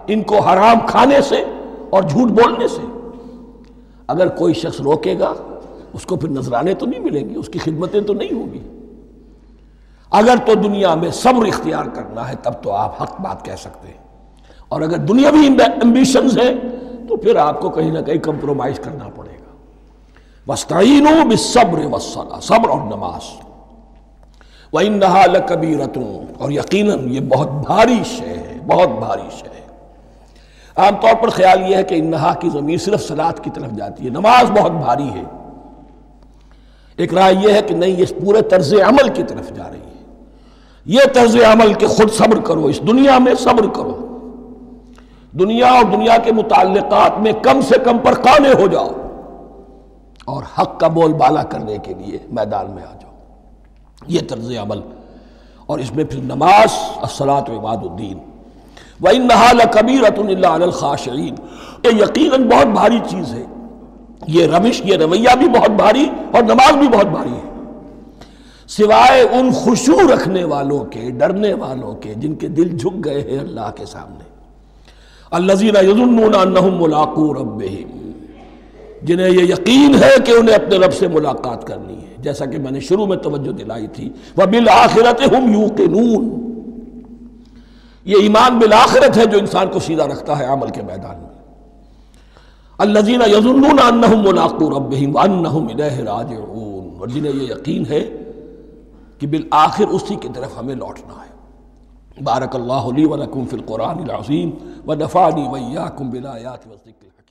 ان کو حرام کھانے سے اور جھوٹ بولنے سے؟ اگر کوئی شخص روکے گا اس کو پھر نذرانے تو نہیں ملیں گے، اس کی خدمتیں تو نہیں ہوگی۔ اگر تو دنیا میں صبر اختیار کرنا ہے تب تو آپ حق بات کہہ سکتے ہیں، اور اگر دنیاوی ایمبیشنز ہیں تو پھر آپ کو کہیں نہ کہیں کمپرومائز کرنا پڑے گا۔ وَاسْتَعِینُوا بِالصَّبْرِ وَالصَّلَاةِ، صبر اور نماز۔ وَإِنَّهَا لَكَبِیرَةٌ، اور یقیناً یہ بہت بھاری شے ہے، بہت بھاری شے ہے۔ عام طور پر خیال یہ ہے کہ انہا کی ضمیر صرف صلاۃ کی طرف جاتی ہے، نماز بہت بھاری ہے۔ ایک رائے یہ ہے کہ نہیں، یہ پورے طرز عمل کی طرف جا رہی ہے۔ یہ طرز عمل کہ خود صبر کرو، اس دنیا میں صبر کرو، دنیا اور دنیا کے متعلقات میں کم سے کم پر قانے ہو جاؤ، اور حق کا بول بالا کرنے کے لیے میدان میں آ جاؤ۔ یہ طرز عمل، اور اس میں پھر نماز، الصلاۃ عماد الدین۔ وَإِنَّهَا لَكَبِيرَةٌ إِلَّا عَلَى الْخَاشِعِينَ، یہ یقیناً بہت بھاری چیز ہے، یہ روش، یہ رویہ بھی بہت بھاری اور نماز بھی بہت بھاری ہے، سوائے ان خشوع رکھنے والوں کے، ڈرنے والوں کے، جن کے دل جھک گئے ہیں اللہ کے سامنے۔ الذین یظنون انہم ملاقو ربہم، جنہیں یہ یقین ہے کہ انہیں اپنے رب سے ملاقات کرنی ہے، جیسا کہ میں نے شروع میں توجہ دلائی تھی، وبالآخرۃ ہم یوقنون، یہ ایمان بالآخرت ہے جو انسان کو سیدھا رکھتا ہے عمل کے میدان میں۔ الذین یظنون انہم ملاقو ربہم وانہم الیہ راجعون، اور جنہیں یہ یقین ہے کہ بالآخر اسی کی طرف ہمیں لوٹنا ہے۔ بارک اللہ لی ولکم فی القرآن العظیم ونفعنی وإیاکم بالآیات والذکر الحکیم۔